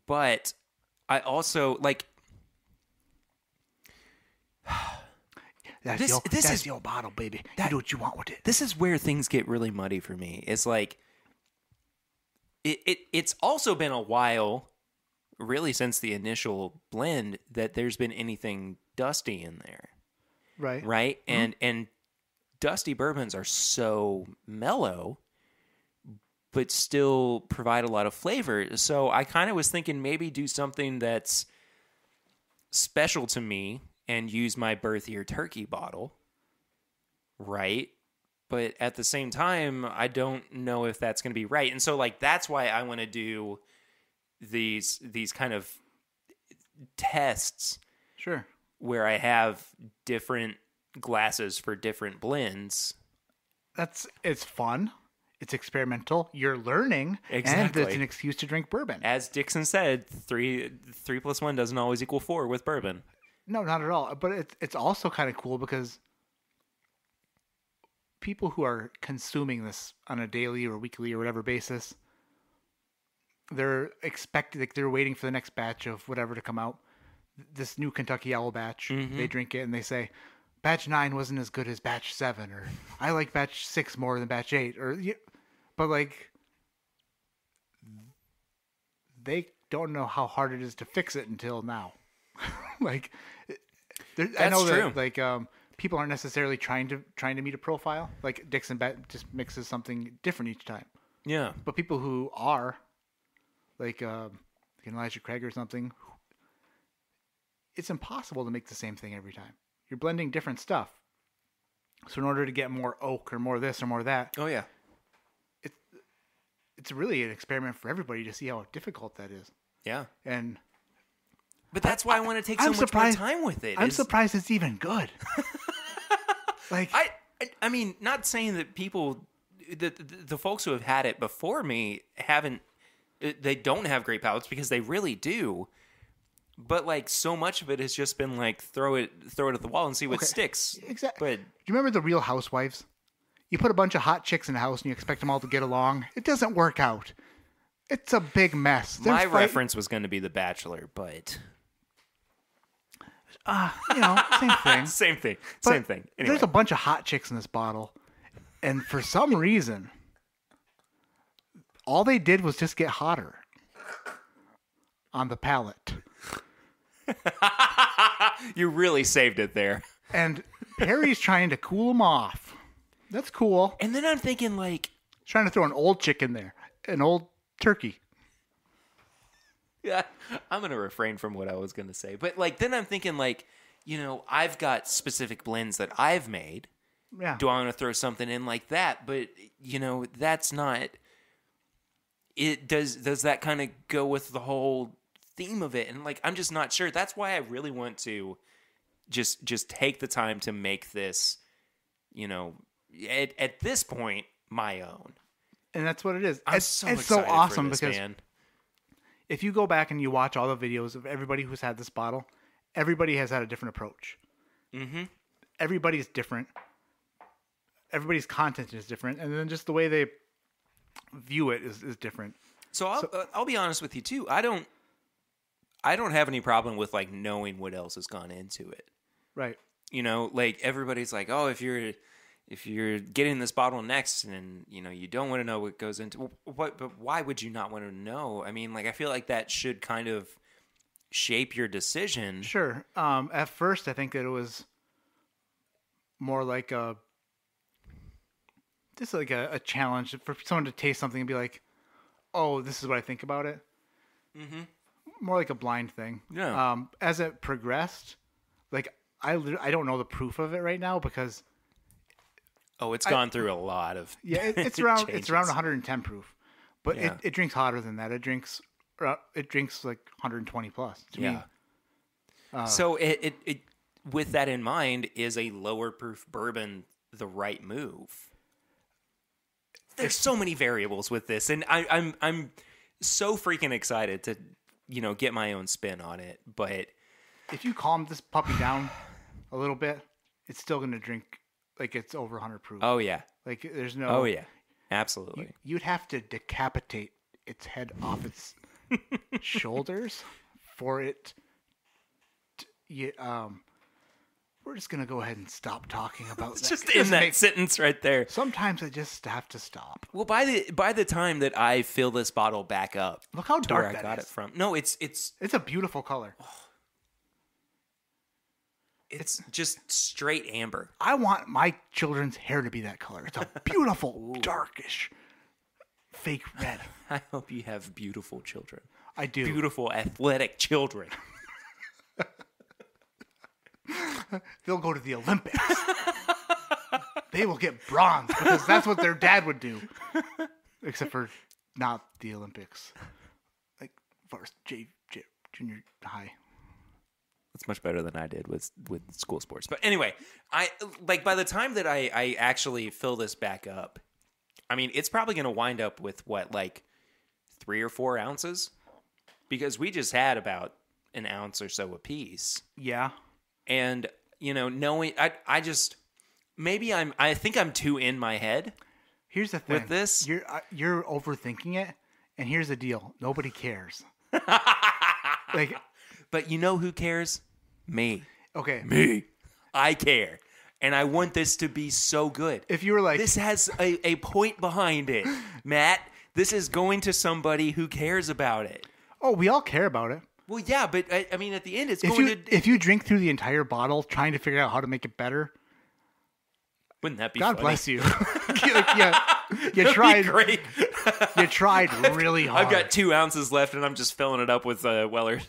but I also like. That's is your bottle, baby. You do what you want with it. This is where things get really muddy for me. It's like it's also been a while, really since the initial blend, that there's been anything dusty in there. Right. Right? And dusty bourbons are so mellow, but still provide a lot of flavor. So I kind of was thinking maybe do something that's special to me and use my birth year turkey bottle. Right? But at the same time, I don't know if that's going to be right. And so like that's why I want to do these kind of tests Sure. where I have different glasses for different blends. It's fun. It's experimental. You're learning. Exactly. And it's an excuse to drink bourbon. As Dixon said, 3 + 1 doesn't always equal 4 with bourbon. No, not at all. But it's also kind of cool because people who are consuming this on a daily or weekly or whatever basis, they're expecting, like they're waiting for the next batch of whatever to come out. This new Kentucky Owl batch, they drink it and they say, batch 9 wasn't as good as batch 7, or I like batch 6 more than batch 8, but like they don't know how hard it is to fix it until now. Like, I know true. that like people aren't necessarily trying to meet a profile. Like Dixon just mixes something different each time. Yeah. But people who are like Elijah Craig or something, it's impossible to make the same thing every time. You're blending different stuff. So in order to get more oak or more this or more that, Oh, yeah. it's really an experiment for everybody to see how difficult that is. Yeah. And But that's why I want to take so much more time with it. I'm surprised it's even good. Like I mean, not saying that people, the folks who have had it before me they don't have great palates, because they really do. But like so much of it has just been like throw it at the wall and see what sticks. Exactly. But do you remember the Real Housewives? You put a bunch of hot chicks in a house and you expect them all to get along. It doesn't work out. It's a big mess. My reference was going to be The Bachelor, but same thing. same thing. But Same thing. Anyway. There's a bunch of hot chicks in this bottle, and for some reason, all they did was just get hotter on the palate. You really saved it there. And Perry's trying to cool them off. That's cool. And then I'm thinking like, He's trying to throw an old chick in there, an old turkey. yeah, I'm going to refrain from what I was going to say. But like, then I'm thinking like, I've got specific blends that I've made. Yeah. Do I want to throw something in like that? But, that's not it. Does that kind of go with the whole theme of it? And like, I'm just not sure. That's why I really want to just take the time to make this, at this point, my own. And that's what it is. I'm It's so so excited awesome for this, because man. if you go back and you watch all the videos of everybody who's had this bottle, everybody has had a different approach. Mm-hmm. Everybody's different. Everybody's content is different, and then just the way they view it is different. So I'll be honest with you too. I don't have any problem with like knowing what else has gone into it. Right. Like everybody's like, oh, if you're getting this bottle next, and you don't want to know what goes into what, but why would you not want to know? I mean, like I feel like that should kind of shape your decision. Sure. At first, I think that it was more like a challenge for someone to taste something and be like, "Oh, this is what I think about it." Mm-hmm. More like a blind thing. Yeah. As it progressed, like I don't know the proof of it right now because It's gone through a lot of it's around changes. 110 proof, but Yeah. it drinks hotter than that. It drinks like 120 plus to me. So it with that in mind, is a lower proof bourbon the right move? There's so many variables with this, and I'm so freaking excited to get my own spin on it. But If you calm this puppy down a little bit, it's still going to drink like it's over 100 proof. oh yeah, Like there's no. oh yeah, absolutely. You'd have to decapitate its head off its shoulders for it. we're just gonna go ahead and stop talking about that. Just It in doesn't that make- sentence right there. Sometimes I just have to stop. Well, by the time that I fill this bottle back up, Look how to where dark I that got is. it from. No, it's It's a beautiful color. just straight amber. I want my children's hair to be that color. It's a beautiful, darkish, fake red. I hope you have beautiful children. I do. Beautiful athletic children. They'll go to the Olympics. They will get bronze because that's what their dad would do. Except for not the Olympics. Like junior high. That's much better than I did with school sports. But anyway, I like by the time that I actually fill this back up, I mean, it's probably going to wind up with what, like 3 or 4 ounces? Because we just had about an ounce or so apiece. Yeah. And, you know, knowing, I think I'm too in my head. Here's the thing. With this? You're overthinking it, and here's the deal. Nobody cares. Like, But you know who cares? Me. okay. Me. I care. And I want this to be so good. If you were like, This has a point behind it, Matt. This is going to somebody who cares about it. oh, we all care about it. Well, yeah, but I mean, at the end, it's If going you to. if you drink through the entire bottle trying to figure out how to make it better, Wouldn't that be God funny? bless you. yeah, you That'd tried. be great. You tried really hard. I've got 2 ounces left, and I'm just filling it up with Weller's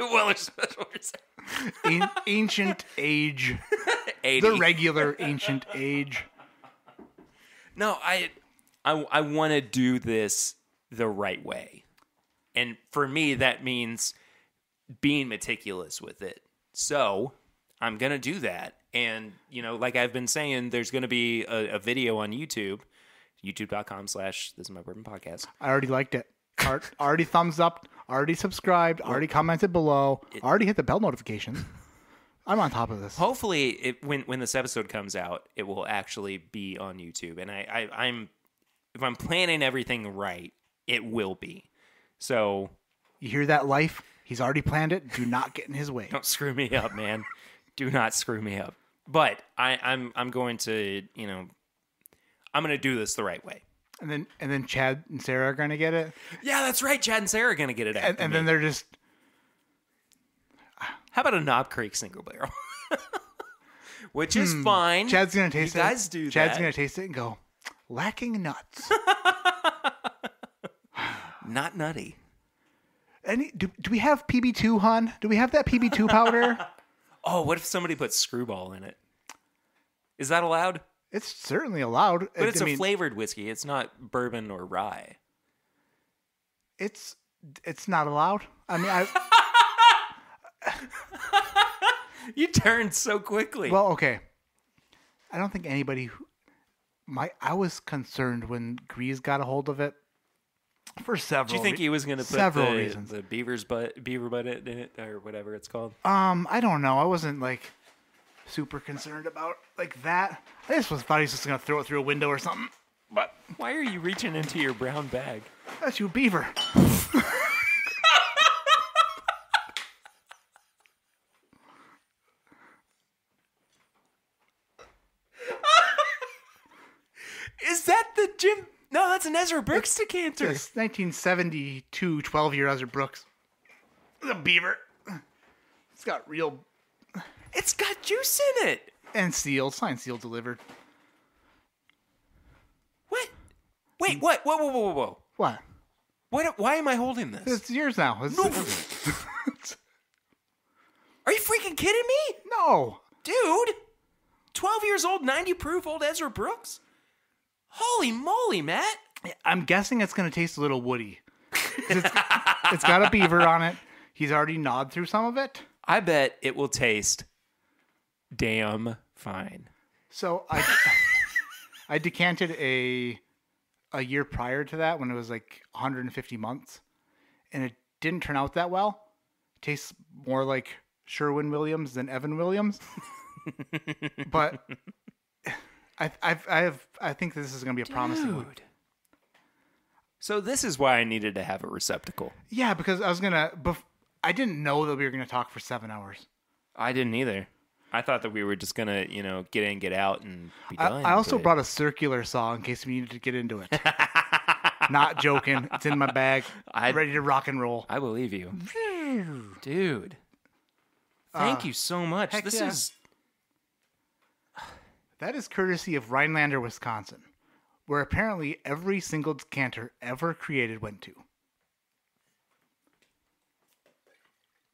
Weller's Special Reserve. Ancient age, 80. the regular ancient age. No, I want to do this the right way. And for me, that means being meticulous with it. So I'm going to do that. And, you know, like I've been saying, there's going to be a video on YouTube, youtube.com/This Is My Bourbon Podcast. I already liked it. Already thumbs up. Already subscribed. Already commented below. Already hit the bell notification. I'm on top of this. Hopefully, when this episode comes out, it will actually be on YouTube. And I'm if I'm planning everything right, it will be. So You hear that, life? He's already planned it. Do not get in his way. don't screw me up, man. Do not screw me up. But I'm going to, you know, I'm going to do this the right way. And then Chad and Sarah are gonna get it. Yeah, that's right. Chad and Sarah are going to get it after And me. then they're just How about a Knob Creek single barrel? Which is fine. Chad's gonna taste you it. guys do Chad's that. gonna taste it and go, lacking nuts. Not nutty. Do we have PB2, hon? Do we have that PB2 powder? Oh, what if somebody put Screwball in it? Is that allowed? It's certainly allowed. But it's a flavored whiskey. It's not bourbon or rye. It's not allowed. I mean, You turned so quickly. well, okay. I don't think anybody. I was concerned when Grease got a hold of it for several. Do you think he was going to put several the, reasons? the beaver butt in it or whatever it's called? I don't know. I wasn't like super concerned about like that. I just thought he was just gonna throw it through a window or something. But Why are you reaching into your brown bag? that's you, Beaver. Is that the Jim? No, that's an Ezra Brooks decanter. This 1972 12-year Ezra Brooks. The Beaver. It's got real It's got juice in it. and sealed, signed, sealed, delivered. What? Wait, what? Whoa. What? Why am I holding this? It's yours now. Are you freaking kidding me? No. Dude, 12 years old, 90 proof old Ezra Brooks? Holy moly, Matt. I'm guessing it's going to taste a little woody. It's got a beaver on it. He's already gnawed through some of it. I bet it will taste damn fine. So I decanted a year prior to that when it was like 150 months, and it didn't turn out that well. Tastes more like Sherwin-Williams than Evan Williams. But I think this is going to be a promising one. Dude. So this is why I needed to have a receptacle. Yeah, because I was gonna. I didn't know that we were gonna talk for 7 hours. I didn't either. I thought that we were just gonna, get in, get out, and be done. I also but- brought a circular saw in case we needed to get into it. Not joking. It's in my bag. Ready to rock and roll. I believe you, dude. Thank you so much. heck This yeah. is That is courtesy of Rhinelander, Wisconsin, where apparently every single decanter ever created went to.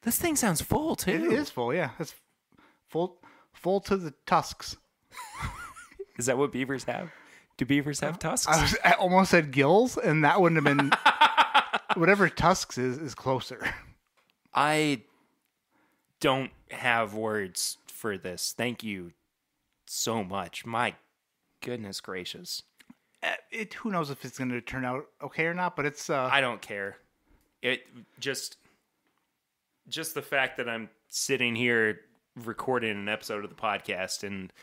this thing sounds full too. It is full, yeah. It's full to the tusks. Is that what beavers have? Do beavers have tusks? I almost said gills, and that wouldn't have been... Whatever tusks is closer. I don't have words for this. Thank you so much. My goodness gracious. Who knows if it's going to turn out okay or not, but it's... I don't care. It just the fact that I'm sitting here recording an episode of the podcast and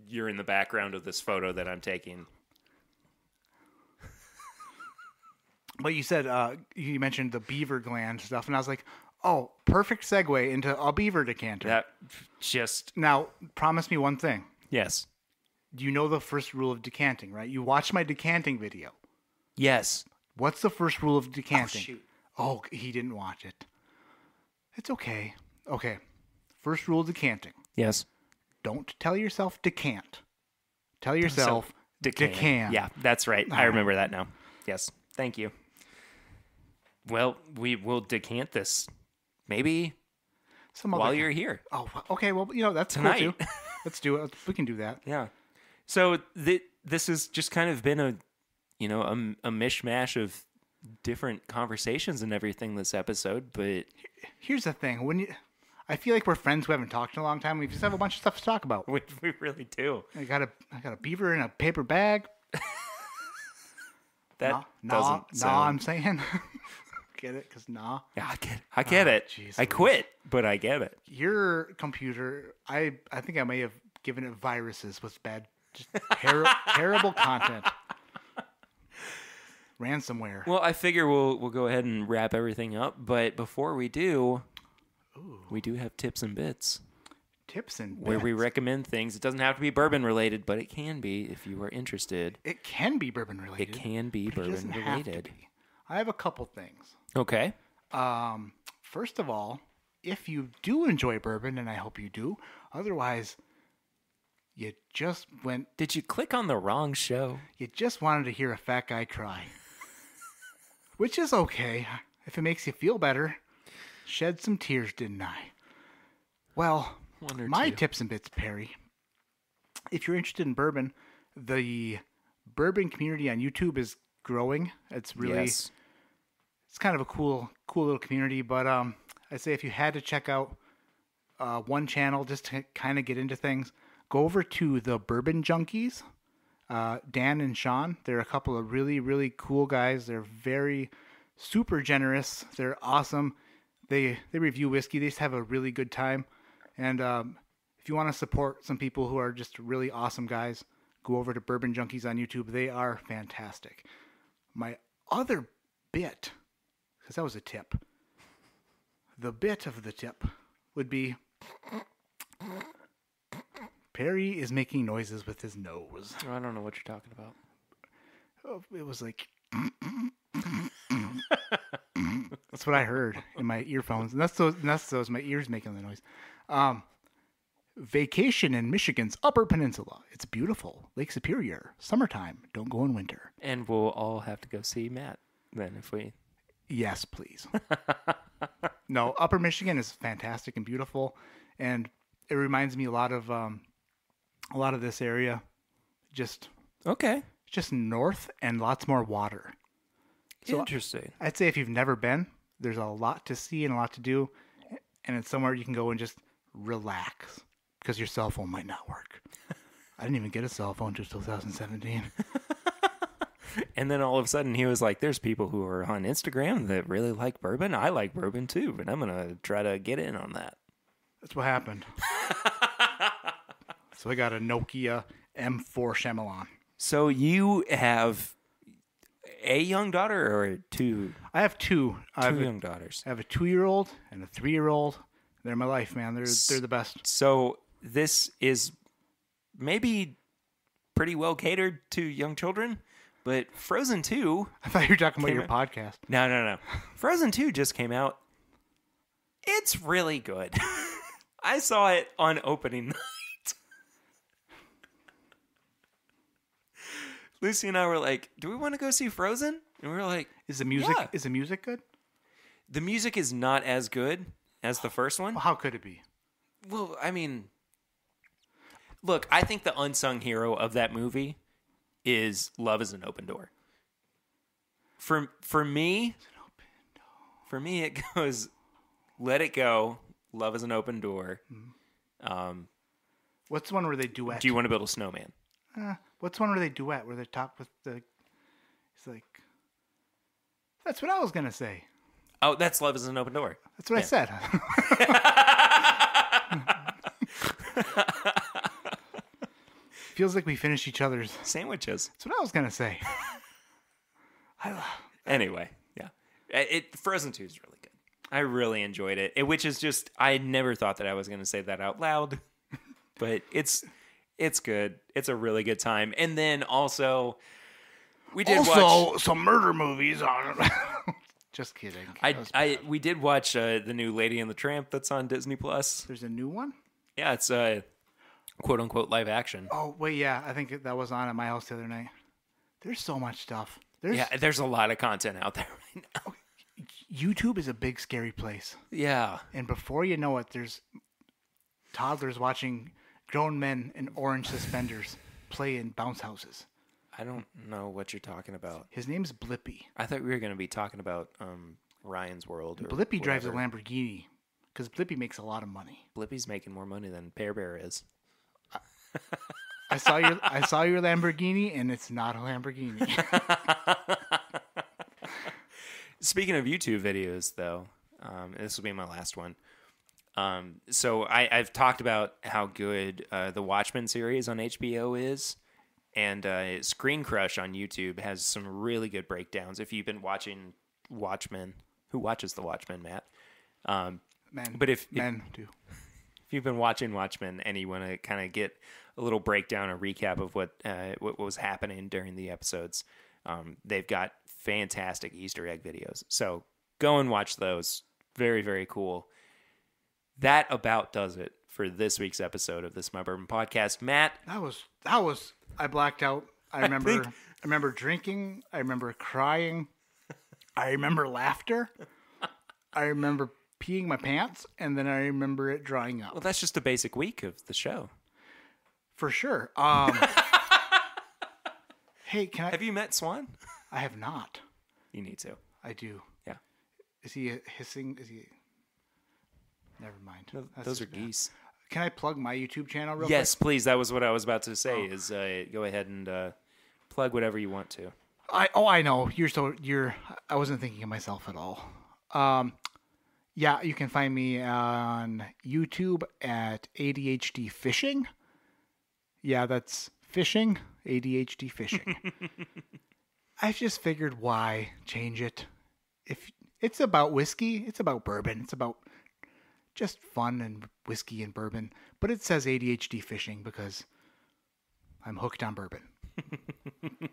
you're in the background of this photo that I'm taking. But you said, you mentioned the beaver gland stuff, and I was like, oh, perfect segue into a beaver decanter. That just Now, promise me one thing. yes. You know the first rule of decanting, right? You watched my decanting video. Yes. What's the first rule of decanting? shoot. Oh, he didn't watch it. It's okay. Okay. First rule of decanting. Yes. Don't tell yourself decant. Tell yourself decant. Yeah, that's right. I remember that now. Yes. Thank you. Well, we will decant this maybe Some while other you're here. Oh, okay. Well, that's Tonight. cool too. Let's do it. We can do that. Yeah. So this has just kind of been a mishmash of different conversations and everything this episode, but Here's the thing. I feel like we're friends who haven't talked in a long time. We just have a bunch of stuff to talk about. we really do. I got a beaver in a paper bag. That Nah, doesn't sound... I'm saying. Get it? Because nah. Yeah, I get it. jeez I quit, but I get it. Your computer, I think I may have given it viruses with bad, just terrible content. Ransomware. Well, I figure we'll go ahead and wrap everything up, but before we do, we do have tips and bits Tips and where we bits. recommend things. It doesn't have to be bourbon related, but it can be if you are interested. It can be bourbon related. It can be but it bourbon doesn't have to related. be. I have a couple things. Okay. First of all, if you do enjoy bourbon, and I hope you do, otherwise, you just Did you click on the wrong show? you just wanted to hear a fat guy cry. Which is okay, if it makes you feel better. Shed some tears, didn't I? Well, One or my two. tips and bits, Perry. If you're interested in bourbon, the bourbon community on YouTube is growing. It's really... Yes. It's kind of a cool little community, but I'd say if you had to check out one channel just to kind of get into things, go over to the Bourbon Junkies. Dan and Sean, they're a couple of really, really cool guys. They're very super generous. They're awesome. They review whiskey. They just have a really good time. And if you want to support some people who are just really awesome guys, go over to Bourbon Junkies on YouTube. They are fantastic. My other bit, because that was a tip. The bit of the tip would be Perry is making noises with his nose. Oh, I don't know what you're talking about. Oh, it was like that's what I heard in my earphones, and that's those my ears making the noise. Vacation in Michigan's Upper Peninsula. It's beautiful. Lake Superior. Summertime. Don't go in winter. And we'll all have to go see Matt then if we... Yes, please. No, Upper Michigan is fantastic and beautiful, and it reminds me a lot of this area. Just Okay. north and lots more water. So Interesting. I'd say if you've never been, there's a lot to see and a lot to do, and it's somewhere you can go and just relax because your cell phone might not work. I didn't even get a cell phone until 2017. And then all of a sudden he was like, there's people who are on Instagram that really like bourbon. I like bourbon too, and I'm going to try to get in on that. That's what happened. So I got a Nokia M4 Shyamalan. So you have a young daughter or two I have two. young daughters? I have a 2-year-old and a 3-year-old. They're my life, man. They're the best. So this is maybe pretty well catered to young children, but Frozen 2... I thought you were talking about your out- podcast. No. Frozen 2 just came out. It's really good. I saw it on opening night. Lucy and I were like, do we want to go see Frozen? And we were like, Is the music Yeah. is the music good? the music is not as good as the first one. Well, how could it be? Well, I mean, look, I think the unsung hero of that movie is Love is an Open Door. For me, it goes Let It Go, Love is an Open Door. What's the one where they duet? Do you want to build a snowman? What's the one where they duet? Where they talk with the? It's like. That's what I was gonna say. Oh, that's Love is an Open Door. That's what I said. Feels like we finish each other's. Sandwiches. That's what I was gonna say. Anyway, yeah. Frozen 2 is really good. I really enjoyed it. Which is just, I never thought that I was going to say that out loud. But it's good. It's a really good time. And then also, we did watch... some murder movies on it. Just kidding. We did watch the new Lady and the Tramp that's on Disney Plus. There's a new one? Yeah, it's quote unquote live action. Oh, wait, yeah. I think that was on at my house the other night. There's so much stuff. There's a lot of content out there right now. YouTube is a big, scary place. Yeah. And before you know it, there's toddlers watching grown men in orange suspenders play in bounce houses. I don't know what you're talking about. His name's Blippi. I thought we were going to be talking about Ryan's World. Or Blippi drives a whatever. Lamborghini because Blippi makes a lot of money. Blippi's making more money than Pear Bear is. I saw your Lamborghini, and it's not a Lamborghini. Speaking of YouTube videos, though, this will be my last one. So I've talked about how good the Watchmen series on HBO is, and Screen Crush on YouTube has some really good breakdowns. If you've been watching Watchmen, who watches the Watchmen, Matt? Men, But if men do. If you've been watching Watchmen and you want to kind of get a little breakdown, a recap of what was happening during the episodes, they've got fantastic Easter egg videos. So go and watch those. Very, very cool. That about does it for this week's episode of this My Bourbon Podcast. Matt, That was. I blacked out. I remember drinking. I remember crying. I remember laughter. I remember peeing my pants, and then I remember it drying up. well, that's just a basic week of the show. For sure. Hey, can I? Have you met Swan? I have not. You need to. I do. Yeah. Is he hissing? Is he? Never mind. That's Those are just bad. geese. Can I plug my YouTube channel real Yes, please. That was what I was about to say. Is go ahead and plug whatever you want to. quick? I know. I wasn't thinking of myself at all. Yeah, you can find me on YouTube at ADHD Fishing. Yeah, that's fishing, ADHD Fishing. I've just figured why change it. If it's about whiskey, it's about bourbon, it's about just fun and whiskey and bourbon, but it says ADHD Fishing because I'm hooked on bourbon.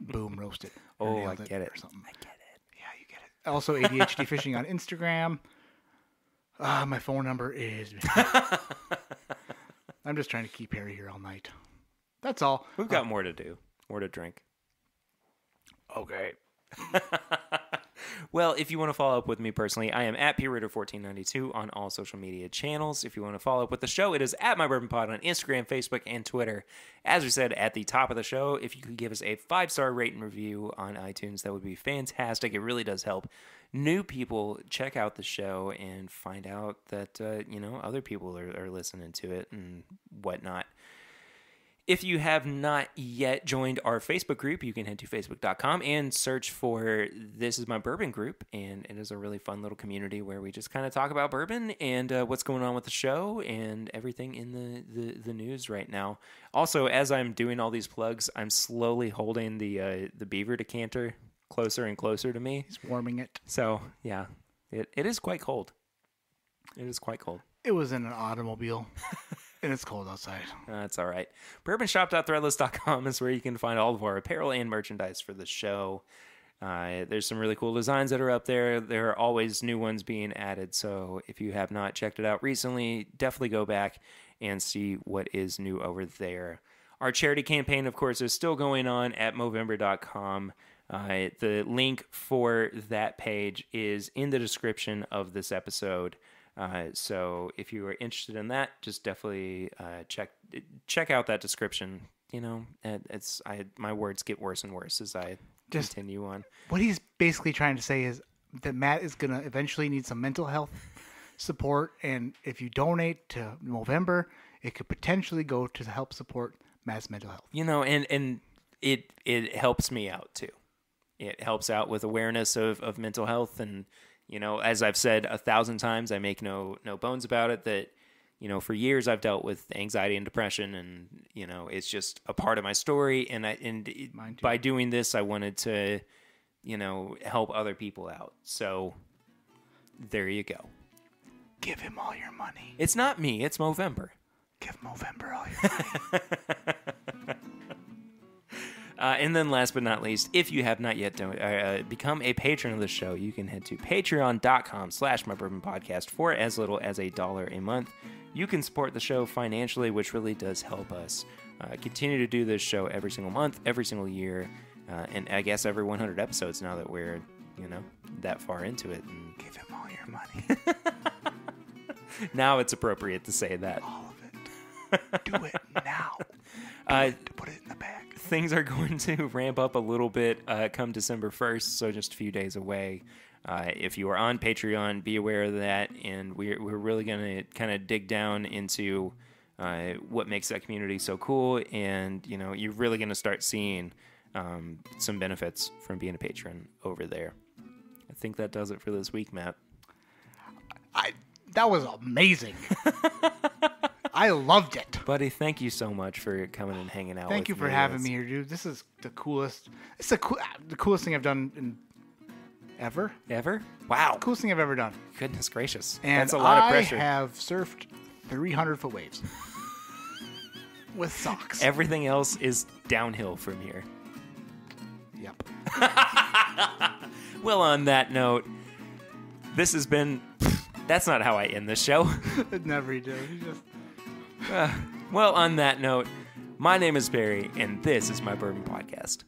Boom, roasted. Or Oh, I nailed get it. Or something. I get it. Yeah, you get it. Also, ADHD Fishing on Instagram. My phone number is... I'm just trying to keep Harry here all night. That's all. We've got more to do, more to drink. Okay. Well, if you want to follow up with me personally, I am at PRitter1492 on all social media channels. If you want to follow up with the show, it is at My Bourbon Pod on Instagram, Facebook, and Twitter. As we said at the top of the show, if you could give us a 5-star rate and review on iTunes, that would be fantastic. It really does help new people check out the show and find out that, other people are listening to it and whatnot. If you have not yet joined our Facebook group, you can head to facebook.com and search for This Is My Bourbon group. And it is a really fun little community where we just kind of talk about bourbon and what's going on with the show and everything in the news right now. Also, as I'm doing all these plugs, I'm slowly holding the Beaver decanter closer and closer to me. He's warming it. So, yeah, it is quite cold. It is quite cold. It was in an automobile, and it's cold outside. That's all right. Bourbonshop.threadless.com is where you can find all of our apparel and merchandise for the show. There's some really cool designs that are up there. There are always new ones being added. So if you have not checked it out recently, definitely go back and see what is new over there. Our charity campaign, of course, is still going on at Movember.com. The link for that page is in the description of this episode. So if you are interested in that, just definitely check out that description. You know, my words get worse and worse as I continue on. What he's basically trying to say is that Matt is going to eventually need some mental health support, and if you donate to Movember, it could potentially go to help support Matt's mental health. You know, and it helps me out too. It helps out with awareness of mental health, and you know, as I've said 1,000 times, I make no bones about it that, you know, for years I've dealt with anxiety and depression, and you know, it's just a part of my story. And by doing this, I wanted to, you know, help other people out. So there you go. Give him all your money. It's not me. It's Movember. Give Movember all your money. And then last but not least, if you have not yet become a patron of the show, you can head to patreon.com/mybourbonpodcast for as little as $1 a month. You can support the show financially, which really does help us continue to do this show every single month, every single year, and I guess every 100 episodes now that we're, you know, that far into it. And give him all your money. Now it's appropriate to say that. All of it. Do it now. Put it in the bag. Things are going to ramp up a little bit come December 1st, so just a few days away. If you are on Patreon, be aware of that, and we're really going to kind of dig down into what makes that community so cool, and you know, you're really going to start seeing some benefits from being a patron over there. I think that does it for this week, Matt. That was amazing. I loved it. Buddy, thank you so much for coming and hanging out with me. Thank you for having me here, dude. This is the coolest. It's the coolest thing I've done ever. Ever? Wow. Coolest thing I've ever done. Goodness gracious. And that's a lot of pressure. I have surfed 300-foot waves with socks. Everything else is downhill from here. Yep. Well, on that note, this has been... That's not how I end this show. Never do. You just... Well, on that note, my name is Barry, and this is My Bourbon Podcast.